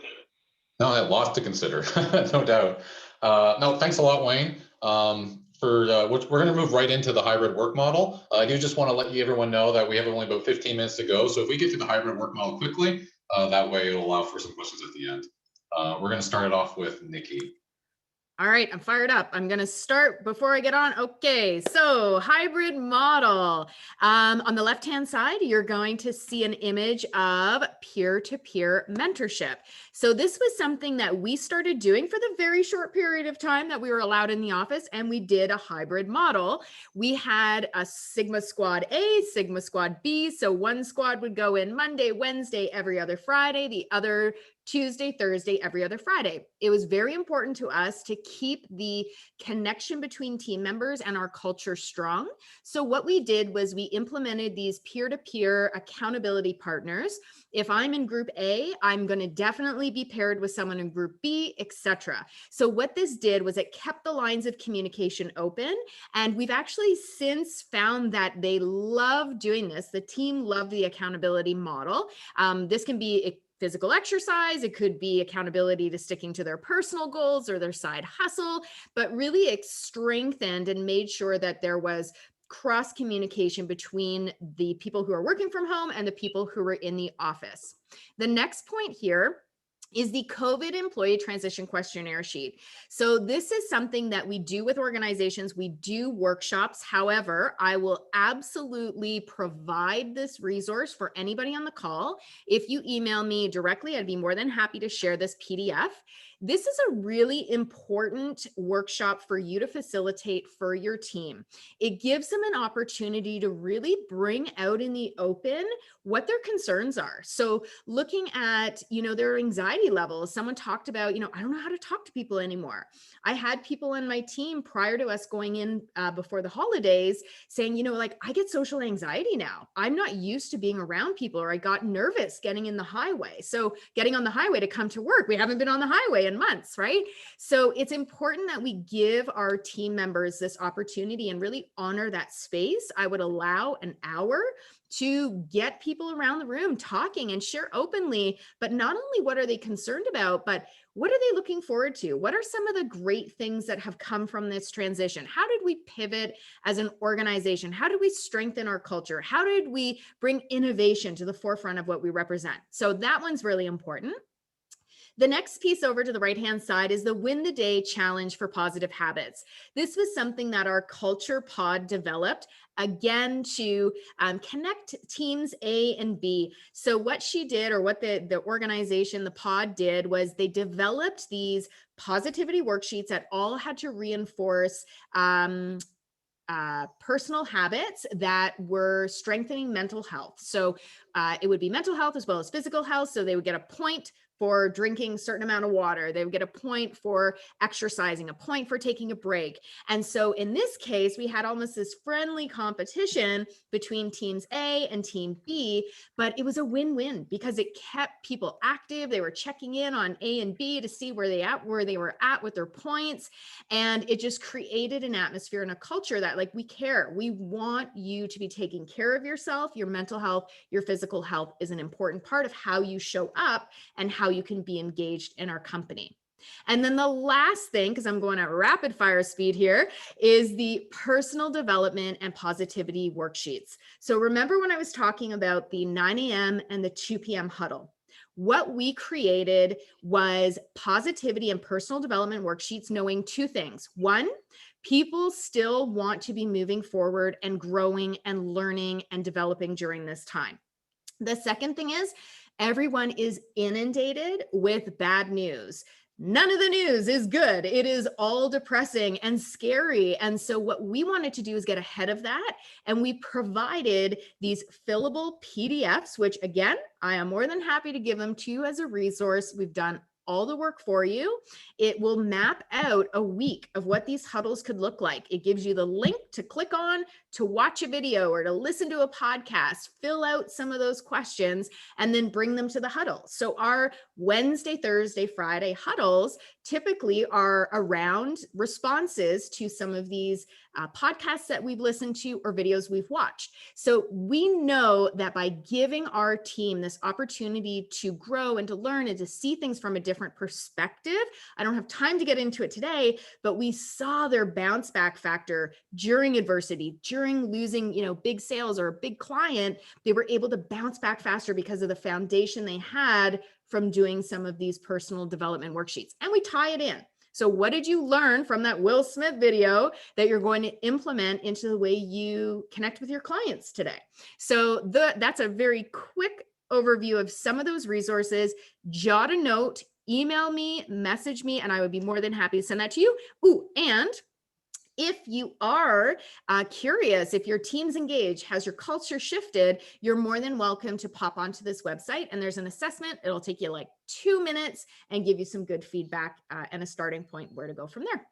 No, I have lots to consider, no doubt. No, thanks a lot, Wayne. We're going to move right into the hybrid work model. I do just want to let everyone know that we have only about 15 minutes to go. So if we get through the hybrid work model quickly, that way it'll allow for some questions at the end. We're going to start it off with Nikki. All right, I'm fired up. I'm going to start before I get on. Okay, so hybrid model. On the left-hand side, you're going to see an image of peer-to-peer mentorship. So this was something that we started doing for the very short period of time that we were allowed in the office, and we did a hybrid model. We had a Sigma Squad A, Sigma Squad B. So one squad would go in Monday, Wednesday, every other Friday, the other Tuesday, Thursday, every other Friday. It was very important to us to keep the connection between team members and our culture strong. So what we did was we implemented these peer-to-peer accountability partners. If I'm in group A, I'm going to definitely be paired with someone in group B, etc. So what this did was it kept the lines of communication open. And we've actually since found that they love doing this. The team loved the accountability model. This can be physical exercise, it could be accountability to sticking to their personal goals or their side hustle, but really it strengthened and made sure that there was cross communication between the people who are working from home and the people who are in the office. The next point here is the COVID employee transition questionnaire sheet. So this is something that we do with organizations. We do workshops. However, I will absolutely provide this resource for anybody on the call. If you email me directly, I'd be more than happy to share this PDF. This is a really important workshop for you to facilitate for your team. It gives them an opportunity to really bring out in the open what their concerns are. So looking at, their anxiety levels, someone talked about, I don't know how to talk to people anymore. I had people on my team prior to us going in before the holidays saying, I get social anxiety now. I'm not used to being around people, or I got nervous getting in the highway. So getting on the highway to come to work, we haven't been on the highway in months, right? So it's important that we give our team members this opportunity and really honor that space. I would allow an hour to get people around the room talking and share openly, but not only what are they concerned about, but what are they looking forward to? What are some of the great things that have come from this transition? How did we pivot as an organization? How did we strengthen our culture? How did we bring innovation to the forefront of what we represent? So that one's really important. The next piece over to the right-hand side is the Win the Day Challenge for Positive Habits. This was something that our culture pod developed, again, to connect teams A and B. So what she did, or what the organization, the pod did, was they developed these positivity worksheets that all had to reinforce personal habits that were strengthening mental health. So it would be mental health as well as physical health. So they would get a point for drinking a certain amount of water. They would get a point for exercising, a point for taking a break. And so in this case, we had almost this friendly competition between teams A and team B, but it was a win-win because it kept people active. They were checking in on A and B to see where they were at with their points. And it just created an atmosphere and a culture that, like, we care. We want you to be taking care of yourself. Your mental health, your physical health is an important part of how you show up and how you can be engaged in our company. And then the last thing, because I'm going at rapid fire speed here, is the personal development and positivity worksheets. So remember when I was talking about the 9 a.m. and the 2 p.m. huddle? What we created was positivity and personal development worksheets, knowing two things. One, people still want to be moving forward and growing and learning and developing during this time. The second thing is, everyone is inundated with bad news. None of the news is good. It is all depressing and scary. And so what we wanted to do is get ahead of that. And we provided these fillable PDFs, which again, I am more than happy to give them to you as a resource. We've done all the work for you. It will map out a week of what these huddles could look like. It gives you the link to click on to watch a video or to listen to a podcast, fill out some of those questions, and then bring them to the huddle. So our Wednesday, Thursday, Friday huddles typically are around responses to some of these podcasts that we've listened to or videos we've watched. So we know that by giving our team this opportunity to grow and to learn and to see things from a different perspective, I don't have time to get into it today, but we saw their bounce back factor during adversity, during losing, big sales or a big client. They were able to bounce back faster because of the foundation they had from doing some of these personal development worksheets. And we tie it in. So what did you learn from that Will Smith video that you're going to implement into the way you connect with your clients today? So that's a very quick overview of some of those resources. Jot a note, email me, message me, and I would be more than happy to send that to you. Ooh, and if you are curious, if your team's engaged, has your culture shifted, you're more than welcome to pop onto this website, and there's an assessment. It'll take you like 2 minutes and give you some good feedback and a starting point where to go from there.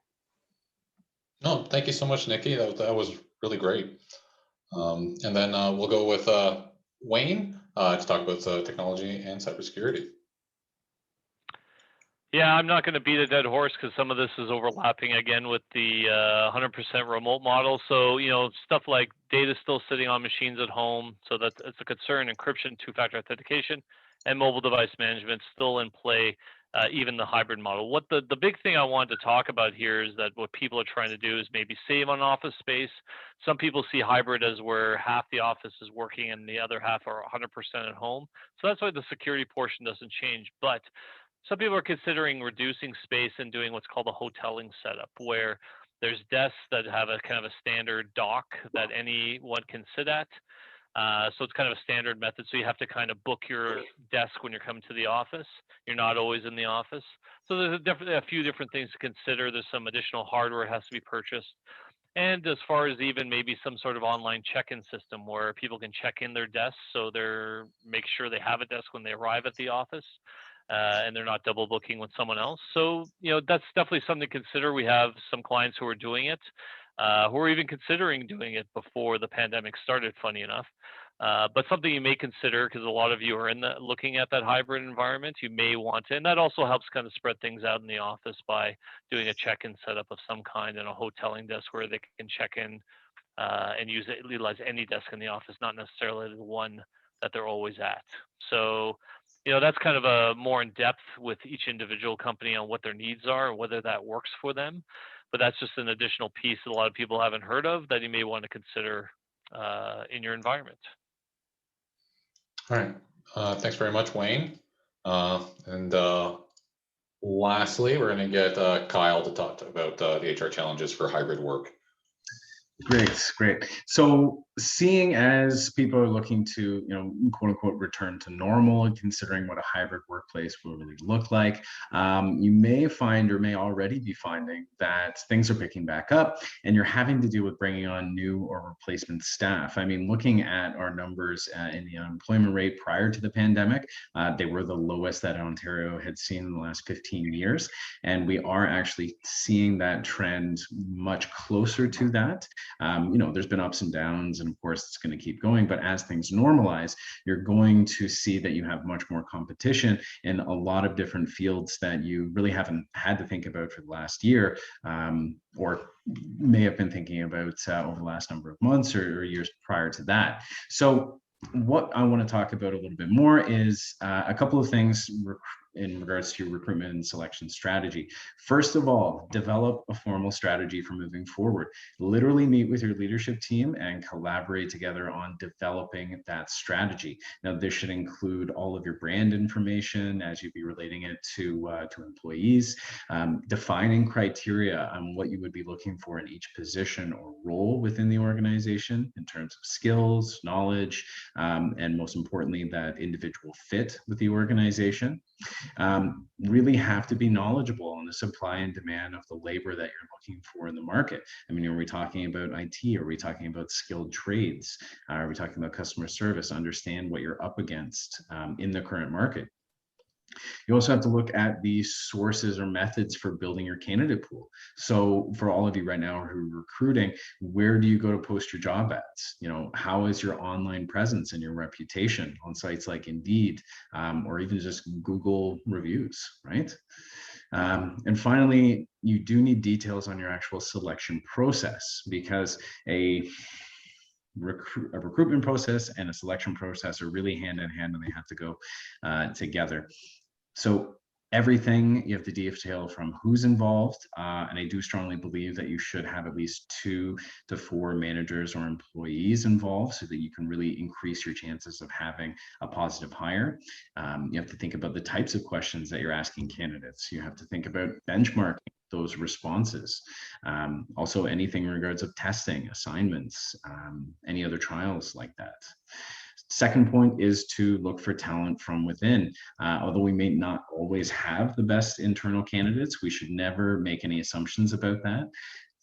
No, thank you so much, Nikki. That was really great. And then we'll go with Wayne to talk about technology and cybersecurity. Yeah, I'm not going to beat a dead horse because some of this is overlapping again with the 100% remote model. So, stuff like data still sitting on machines at home. So that's a concern. Encryption, two-factor authentication, and mobile device management still in play, even the hybrid model. What the big thing I wanted to talk about here is that what people are trying to do is maybe save on office space. Some people see hybrid as where half the office is working and the other half are 100% at home. So that's why the security portion doesn't change. But some people are considering reducing space and doing what's called a hoteling setup, where there's desks that have a kind of a standard dock that anyone can sit at. So it's kind of a standard method. So you have to kind of book your desk when you're coming to the office. You're not always in the office. So there's a few different things to consider. There's some additional hardware that has to be purchased. And as far as even maybe some sort of online check-in system where people can check in their desks, so make sure they have a desk when they arrive at the office. And they're not double booking with someone else. So, that's definitely something to consider. We have some clients who are doing it, who are even considering doing it before the pandemic started, funny enough. But something you may consider, because a lot of you are looking at that hybrid environment, you may want to, and that also helps kind of spread things out in the office by doing a check-in setup of some kind and a hoteling desk where they can check in and utilize any desk in the office, not necessarily the one that they're always at. So, that's kind of a more in depth with each individual company on what their needs are and whether that works for them. But that's just an additional piece that a lot of people haven't heard of that you may want to consider in your environment. All right. Thanks very much, Wayne. And lastly, we're going to get Kyle to talk about the HR challenges for hybrid work. Great. So seeing as people are looking to, quote unquote, return to normal and considering what a hybrid workplace will really look like, you may find or may already be finding that things are picking back up and you're having to deal with bringing on new or replacement staff. I mean, looking at our numbers in the unemployment rate prior to the pandemic, they were the lowest that Ontario had seen in the last 15 years. And we are actually seeing that trend much closer to that. There's been ups and downs, and of course it's going to keep going, but as things normalize, you're going to see that you have much more competition in a lot of different fields that you really haven't had to think about for the last year, or may have been thinking about over the last number of months or years prior to that. So what I want to talk about a little bit more is a couple of things in regards to your recruitment and selection strategy. First of all, develop a formal strategy for moving forward. Literally meet with your leadership team and collaborate together on developing that strategy. Now, this should include all of your brand information as you'd be relating it to employees, defining criteria on what you would be looking for in each position or role within the organization in terms of skills, knowledge, and most importantly, that individual fit with the organization. Really have to be knowledgeable on the supply and demand of the labor that you're looking for in the market. I mean, are we talking about IT? Are we talking about skilled trades? Are we talking about customer service? Understand what you're up against in the current market. You also have to look at the sources or methods for building your candidate pool. So for all of you right now who are recruiting, where do you go to post your job ads? How is your online presence and your reputation on sites like Indeed, or even just Google reviews, right? And finally, you do need details on your actual selection process, because a recruitment process and a selection process are really hand in hand, and they have to go together. So everything you have to detail from who's involved, and I do strongly believe that you should have at least 2 to 4 managers or employees involved so that you can really increase your chances of having a positive hire. You have to think about the types of questions that you're asking candidates. You have to think about benchmarking. those responses. Also anything in regards of testing, assignments, any other trials like that. Second point is to look for talent from within. Although we may not always have the best internal candidates, we should never make any assumptions about that.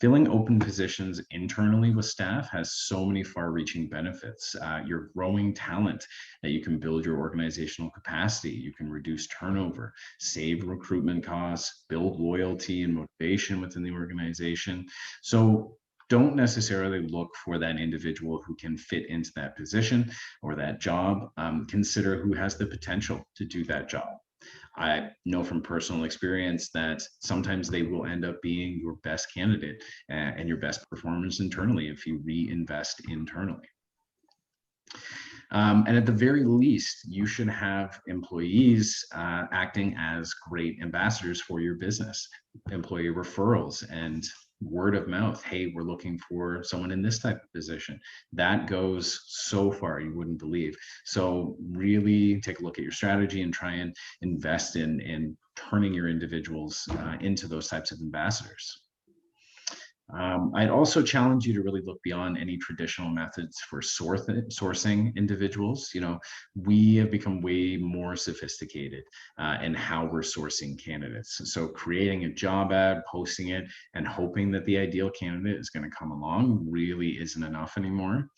Filling open positions internally with staff has so many far-reaching benefits. You're growing talent that you can build your organizational capacity. You can reduce turnover, save recruitment costs, build loyalty and motivation within the organization. So don't necessarily look for that individual who can fit into that position or that job. Consider who has the potential to do that job. I know from personal experience that sometimes they will end up being your best candidate and your best performers internally if you reinvest internally. And at the very least, you should have employees acting as great ambassadors for your business, employee referrals and word of mouth. Hey, we're looking for someone in this type of position. That goes so far, you wouldn't believe. So really take a look at your strategy and try and invest in turning your individuals into those types of ambassadors. I'd also challenge you to really look beyond any traditional methods for sourcing individuals. You know, we have become way more sophisticated in how we're sourcing candidates. So creating a job ad, posting it, and hoping that the ideal candidate is going to come along really isn't enough anymore.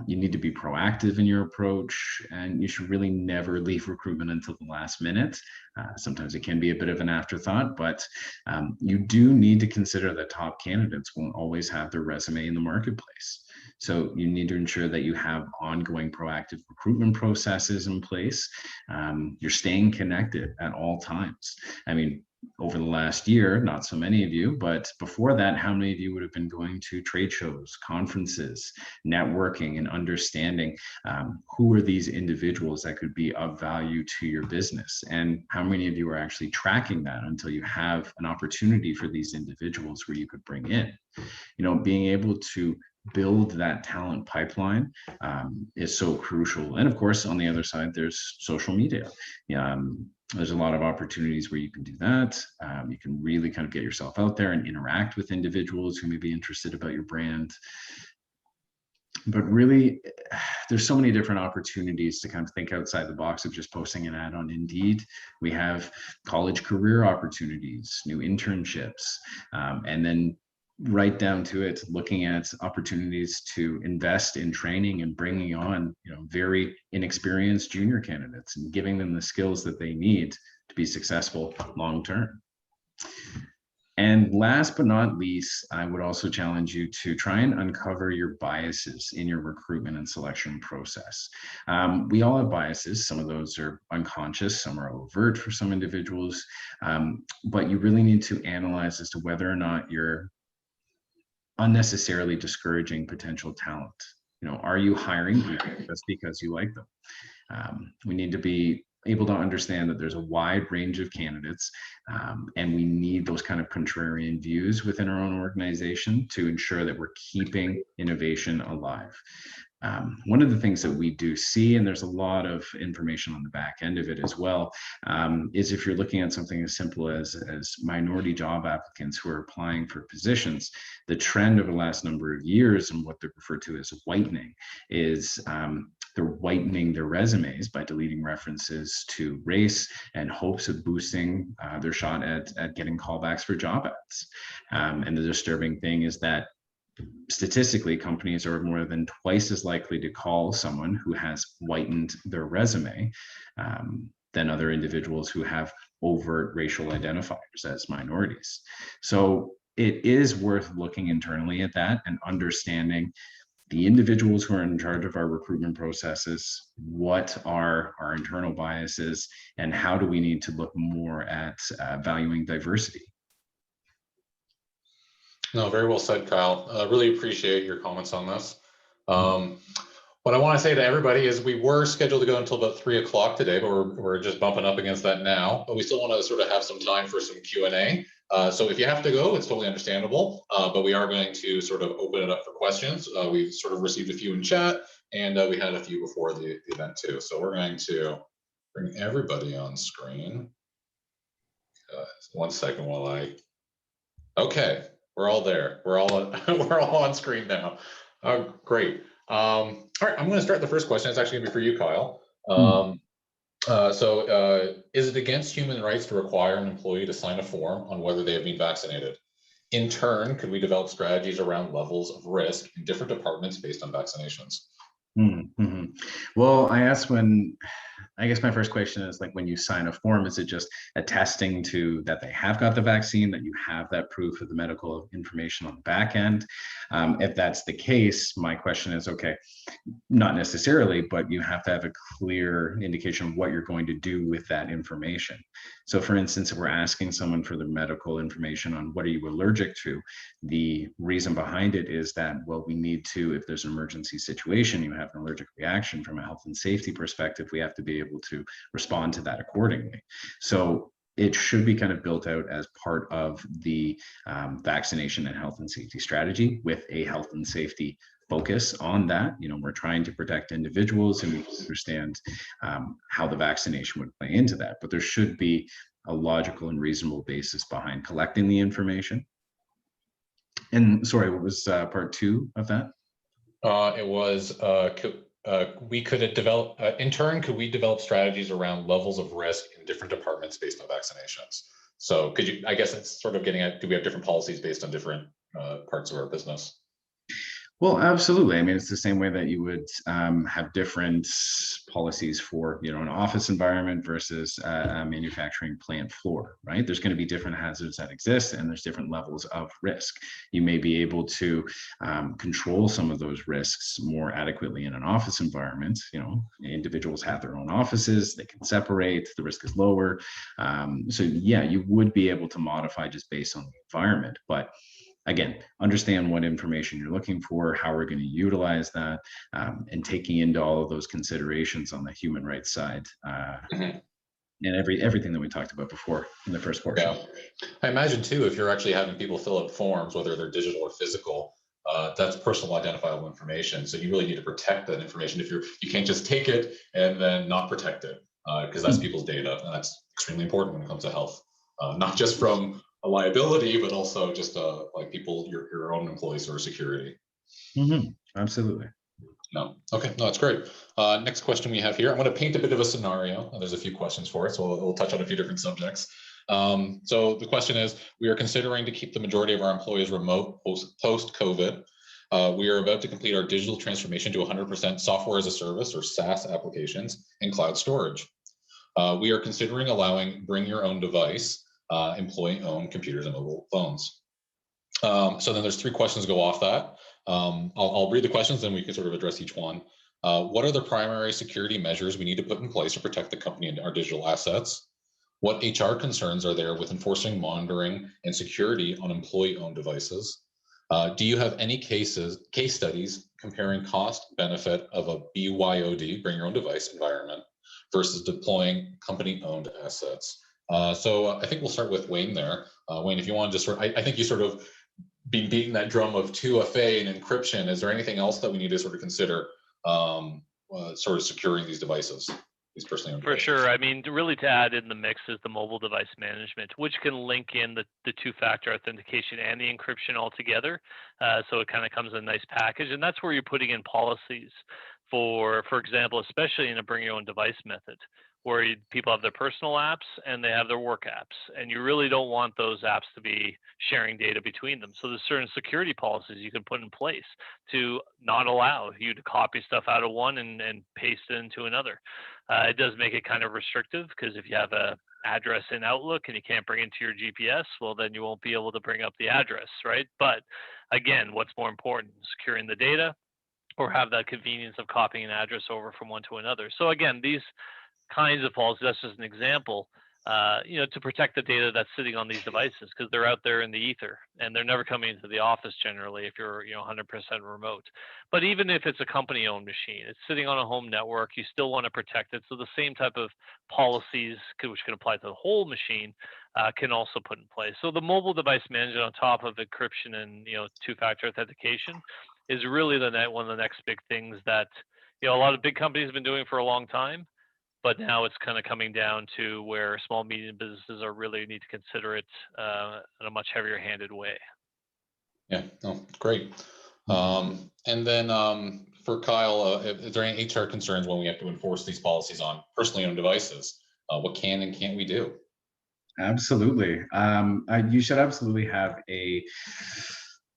You need to be proactive in your approach, and you should really never leave recruitment until the last minute. Sometimes it can be a bit of an afterthought, but you do need to consider that top candidates won't always have their resume in the marketplace. So you need to ensure that you have ongoing proactive recruitment processes in place. You're staying connected at all times. I mean, over the last year, not so many of you, but before that, how many of you would have been going to trade shows, conferences, networking, and understanding who are these individuals that could be of value to your business? And how many of you are actually tracking that until you have an opportunity for these individuals where you could bring in? You know, being able to build that talent pipeline is so crucial. And of course, on the other side, there's social media. There's a lot of opportunities where you can do that. You can really kind of get yourself out there and interact with individuals who may be interested about your brand. But really, there's so many different opportunities to kind of think outside the box of just posting an ad on Indeed. We have college career opportunities, new internships, and then right down to it, looking at opportunities to invest in training and bringing on, very inexperienced junior candidates and giving them the skills that they need to be successful long term. And last but not least, I would also challenge you to try and uncover your biases in your recruitment and selection process. We all have biases. Some of those are unconscious, some are overt for some individuals, but you really need to analyze as to whether or not you're unnecessarily discouraging potential talent. Are you hiring people just because you like them? We need to be able to understand that there's a wide range of candidates, and we need those kind of contrarian views within our own organization to ensure that we're keeping innovation alive. One of the things that we do see, and there's a lot of information on the back end of it as well, is if you're looking at something as simple as minority job applicants who are applying for positions, the trend over the last number of years and what they're referred to as whitening is they're whitening their resumes by deleting references to race in hopes of boosting their shot at getting callbacks for job ads. And the disturbing thing is that statistically, companies are more than twice as likely to call someone who has whitened their resume than other individuals who have overt racial identifiers as minorities. So it is worth looking internally at that and understanding the individuals who are in charge of our recruitment processes, what are our internal biases, and how do we need to look more at valuing diversity. No, very well said, Kyle. Really appreciate your comments on this. What I want to say to everybody is we were scheduled to go until about 3 o'clock today, but we're just bumping up against that now. But we still want to sort of have some time for some Q&A. So if you have to go, it's totally understandable. But we are going to sort of open it up for questions. We've sort of received a few in chat, and we had a few before the event too. So we're going to bring everybody on screen. 1 second while I Okay, we're all there. We're all we're all on screen now. Great. All right, I'm going to start the first question. It's actually going to be for you, Kyle. Is it against human rights to require an employee to sign a form on whether they have been vaccinated? In turn, could we develop strategies around levels of risk in different departments based on vaccinations? Well, I guess my first question is, like, when you sign a form, is it just attesting to that they have got the vaccine, that you have that proof of the medical information on the back end? If that's the case, my question is, okay, not necessarily, but you have to have a clear indication of what you're going to do with that information. So for instance, if we're asking someone for their medical information on what are you allergic to, the reason behind it is that, well, we need to, if there's an emergency situation, you have an allergic reaction, from a health and safety perspective, we have to be able to respond to that accordingly. So it should be kind of built out as part of the vaccination and health and safety strategy, with a health and safety focus on that. We're trying to protect individuals, and we understand how the vaccination would play into that. But there should be a logical and reasonable basis behind collecting the information. And sorry, what was part two of that? It was in turn, could we develop strategies around levels of risk in different departments based on vaccinations? So I guess it's sort of getting at, do we have different policies based on different parts of our business? Well, absolutely. I mean, it's the same way that you would have different policies for, an office environment versus a manufacturing plant floor, right? There's going to be different hazards that exist, and there's different levels of risk. You may be able to control some of those risks more adequately in an office environment. Individuals have their own offices, they can separate, the risk is lower. So yeah, you would be able to modify just based on the environment. But again, understand what information you're looking for, how we're going to utilize that, and taking into all of those considerations on the human rights side, and everything that we talked about before in the first portion. Yeah, I imagine too, if you're actually having people fill out forms, whether they're digital or physical, that's personal identifiable information. So you really need to protect that information. You can't just take it and then not protect it, because that's people's data, and that's extremely important when it comes to health, not just from a liability, but also just like people, your own employees, or security. Absolutely. No. Okay. No, that's great. Next question we have here. I'm going to paint a bit of a scenario. There's a few questions for it, so we'll touch on a few different subjects. So the question is, we are considering to keep the majority of our employees remote post-COVID. We are about to complete our digital transformation to 100% software as a service, or SaaS applications, and cloud storage. We are considering allowing bring your own device, employee-owned computers and mobile phones. So then there's three questions go off that. I'll read the questions, then we can sort of address each one. What are the primary security measures we need to put in place to protect the company and our digital assets? What HR concerns are there with enforcing monitoring and security on employee-owned devices? Do you have any case studies comparing cost benefit of a BYOD, bring your own device environment, versus deploying company-owned assets? So I think we'll start with Wayne there. Wayne, if you want to just I think you sort of been beating that drum of 2FA and encryption. Is there anything else that we need to sort of consider sort of securing these devices, these personally owned devices? For sure. I mean, really to add in the mix is the mobile device management, which can link in the two-factor authentication and the encryption all together. So it kind of comes in a nice package. And that's where you're putting in policies for example, especially in a bring your own device method, where people have their personal apps and they have their work apps, and you really don't want those apps to be sharing data between them. So there's certain security policies you can put in place to not allow you to copy stuff out of one and paste it into another. It does make it kind of restrictive, because if you have a address in Outlook and you can't bring it to your GPS, well, then you won't be able to bring up the address, right? But again, what's more important, securing the data, or have that convenience of copying an address over from one to another. So again, these kinds of policies, that's just an example, to protect the data that's sitting on these devices, because they're out there in the ether and they're never coming into the office generally if you're 100% remote. But even if it's a company-owned machine, it's sitting on a home network, you still want to protect it. So the same type of policies, which can apply to the whole machine, can also put in place. So the mobile device management on top of encryption and two-factor authentication is really one of the next big things that a lot of big companies have been doing for a long time. but now it's kind of coming down to where small medium businesses are really need to consider it in a much heavier handed way. Yeah, no, great. And then for Kyle, is there any HR concerns when we have to enforce these policies on personally owned devices? What can and can't we do? Absolutely. You should absolutely have a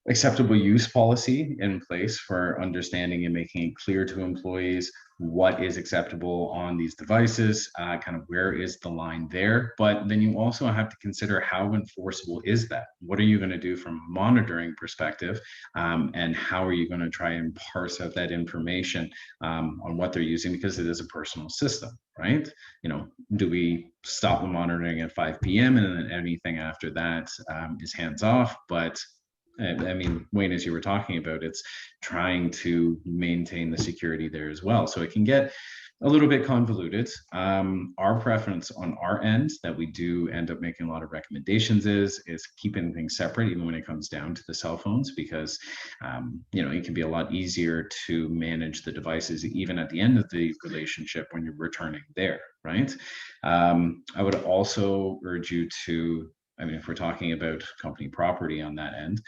acceptable use policy in place for understanding and making it clear to employees what is acceptable on these devices, kind of where is the line there. But then you also have to consider how enforceable is that? What are you going to do from a monitoring perspective? And how are you going to try and parse out that information on what they're using, because it is a personal system, right? You know, do we stop the monitoring at 5 p.m. and then anything after that is hands off? But I mean, Wayne, as you were talking about, it's trying to maintain the security there as well. So it can get a little bit convoluted. Our preference on our end that we do end up making a lot of recommendations is keeping things separate, even when it comes down to the cell phones, because you know, it can be a lot easier to manage the devices even at the end of the relationship when you're returning there, right? I would also urge you to, I mean, if we're talking about company property on that end,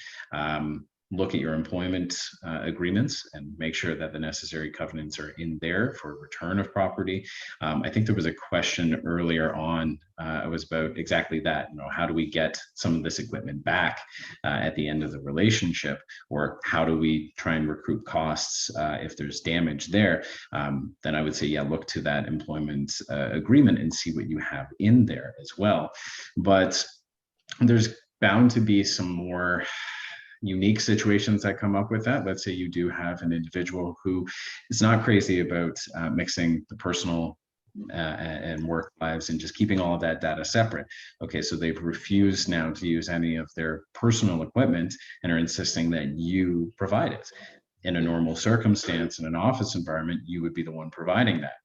look at your employment agreements and make sure that the necessary covenants are in there for return of property. I think there was a question earlier on, it was about exactly that, you know, how do we get some of this equipment back at the end of the relationship, or how do we try and recoup costs if there's damage there? Then I would say, yeah, look to that employment agreement and see what you have in there as well. But there's bound to be some more unique situations that come up with that. Let's say you do have an individual who is not crazy about mixing the personal and work lives and just keeping all of that data separate. Okay, so they've refused now to use any of their personal equipment and are insisting that you provide it. In a normal circumstance, in an office environment, you would be the one providing that.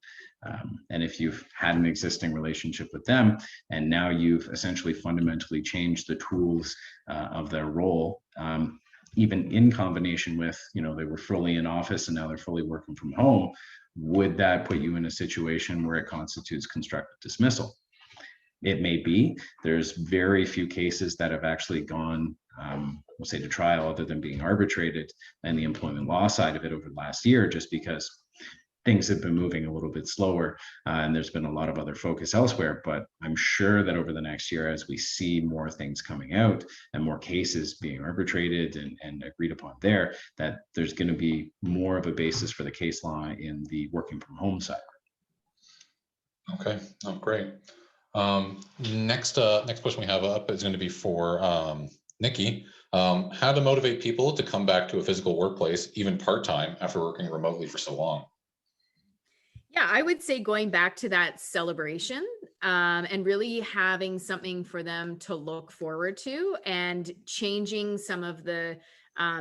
And if you've had an existing relationship with them, and now you've essentially fundamentally changed the tools of their role, even in combination with, you know, they were fully in office and now they're fully working from home, would that put you in a situation where it constitutes constructive dismissal? It may be. There's very few cases that have actually gone, we'll say, to trial, other than being arbitrated and the employment law side of it over the last year, just because things have been moving a little bit slower and there's been a lot of other focus elsewhere. But I'm sure that over the next year, as we see more things coming out and more cases being arbitrated and agreed upon there, that there's going to be more of a basis for the case law in the working from home side. Okay, oh, great. Next question we have up is going to be for Nikki. How to motivate people to come back to a physical workplace, even part-time, after working remotely for so long? Yeah, I would say going back to that celebration and really having something for them to look forward to, and changing some of the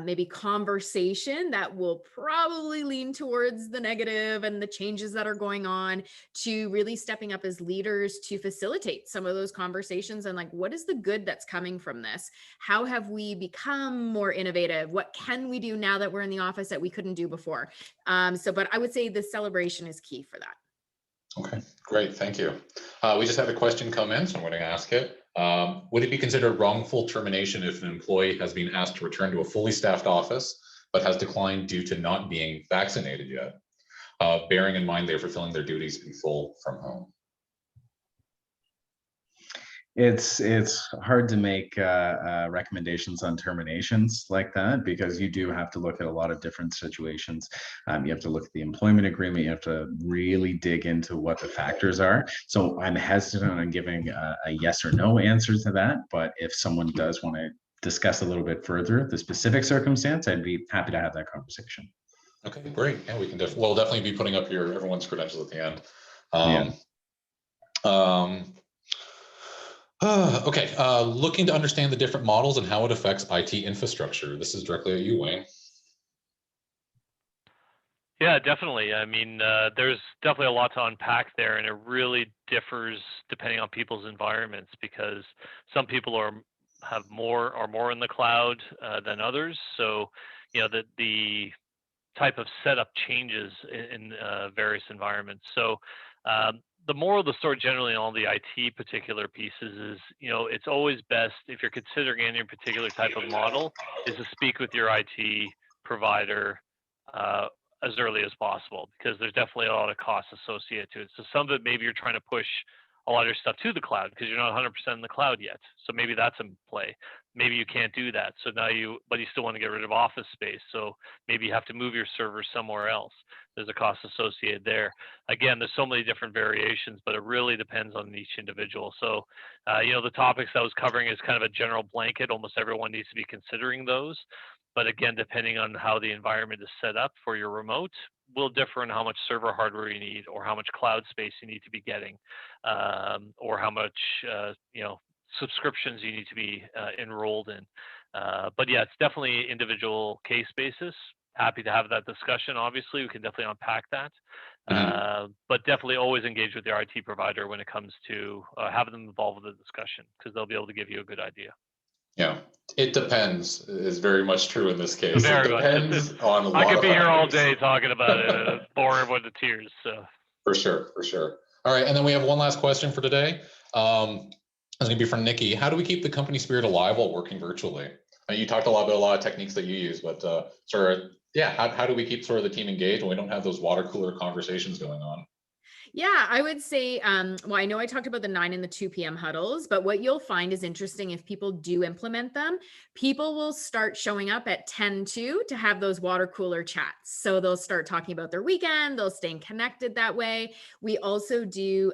maybe conversation that will probably lean towards the negative and the changes that are going on, to really stepping up as leaders to facilitate some of those conversations and like, what is the good that's coming from this? How have we become more innovative? What can we do now that we're in the office that we couldn't do before? But I would say the celebration is key for that. Okay, great, thank you. We just had a question come in, so I'm going to ask it. Would it be considered wrongful termination if an employee has been asked to return to a fully staffed office, but has declined due to not being vaccinated yet, bearing in mind they're fulfilling their duties in full from home? It's hard to make recommendations on terminations like that, because you do have to look at a lot of different situations. You have to look at the employment agreement. You have to really dig into what the factors are. So I'm hesitant on giving a yes or no answer to that. But if someone does want to discuss a little bit further the specific circumstance, I'd be happy to have that conversation. Okay, great. Yeah, we can we'll definitely be putting up everyone's credentials at the end. Okay, looking to understand the different models and how it affects IT infrastructure. This is directly at you, Wayne. Yeah, definitely. I mean, there's definitely a lot to unpack there, and it really differs depending on people's environments, because some people are more in the cloud than others. So, you know, the type of setup changes in various environments. So the moral of the story generally on all the IT particular pieces is, it's always best if you're considering any particular type of model is to speak with your IT provider as early as possible, because there's definitely a lot of costs associated to it. So some of it, maybe you're trying to push a lot of your stuff to the cloud because you're not 100% in the cloud yet. So maybe that's in play. Maybe you can't do that. So now but you still want to get rid of office space. So maybe you have to move your servers somewhere else. There's a cost associated there. Again, there's so many different variations, but it really depends on each individual. So, the topics I was covering is kind of a general blanket. Almost everyone needs to be considering those. But again, depending on how the environment is set up for your remote, will differ in how much server hardware you need, or how much cloud space you need to be getting, or how much subscriptions you need to be enrolled in. But yeah, it's definitely individual case basis. Happy to have that discussion. Obviously, we can definitely unpack that. But definitely always engage with your IT provider when it comes to having them involved with the discussion, because they'll be able to give you a good idea. Yeah, it depends is very much true in this case. Very it depends on a lot of I could be here all factors. day talking about it, bore everyone to tears. So. For sure. All right, and then we have one last question for today. It's going to be from Nikki. How do we keep the company spirit alive while working virtually? You talked about a lot of techniques that you use, but how do we keep sort of the team engaged when we don't have those water cooler conversations going on? Yeah, I would say, well, I know I talked about the 9 and the 2 p.m. huddles, but what you'll find is interesting if people do implement them, people will start showing up at 10:02 to have those water cooler chats. So they'll start talking about their weekend, they'll stay connected that way. We also do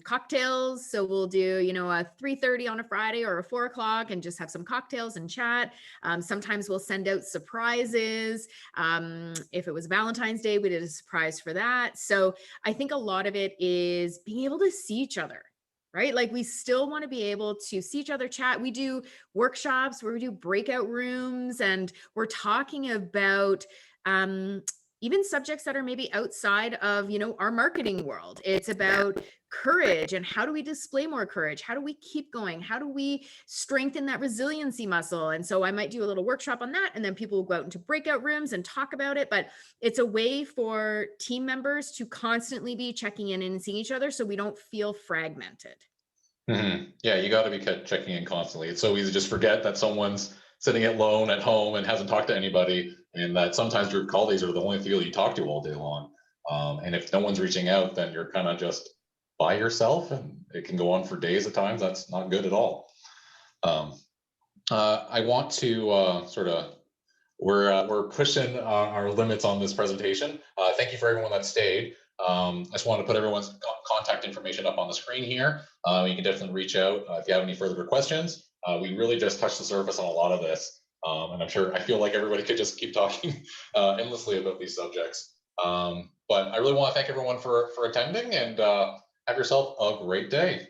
cocktails. So we'll do, a 3:30 on a Friday or a 4 o'clock and just have some cocktails and chat. Sometimes we'll send out surprises. If it was Valentine's Day, we did a surprise for that. So I think a lot of it is being able to see each other, right? Like we still want to be able to see each other chat. We do workshops where we do breakout rooms and we're talking about even subjects that are maybe outside of, our marketing world. It's about courage and how do we display more courage? How do we keep going? How do we strengthen that resiliency muscle? And so I might do a little workshop on that, and then people will go out into breakout rooms and talk about it. But it's a way for team members to constantly be checking in and seeing each other so we don't feel fragmented. Yeah, you got to be checking in constantly. It's so easy to just forget that someone's sitting alone at home and hasn't talked to anybody, and that sometimes your colleagues are the only people you talk to all day long. And if no one's reaching out, then you're kind of just by yourself, and it can go on for days at times. That's not good at all. I want to we're pushing our limits on this presentation. Thank you for everyone that stayed. I just want to put everyone's contact information up on the screen here. You can definitely reach out if you have any further questions. We really just touched the surface on a lot of this. And I feel like everybody could just keep talking endlessly about these subjects. But I really want to thank everyone for attending, and have yourself a great day.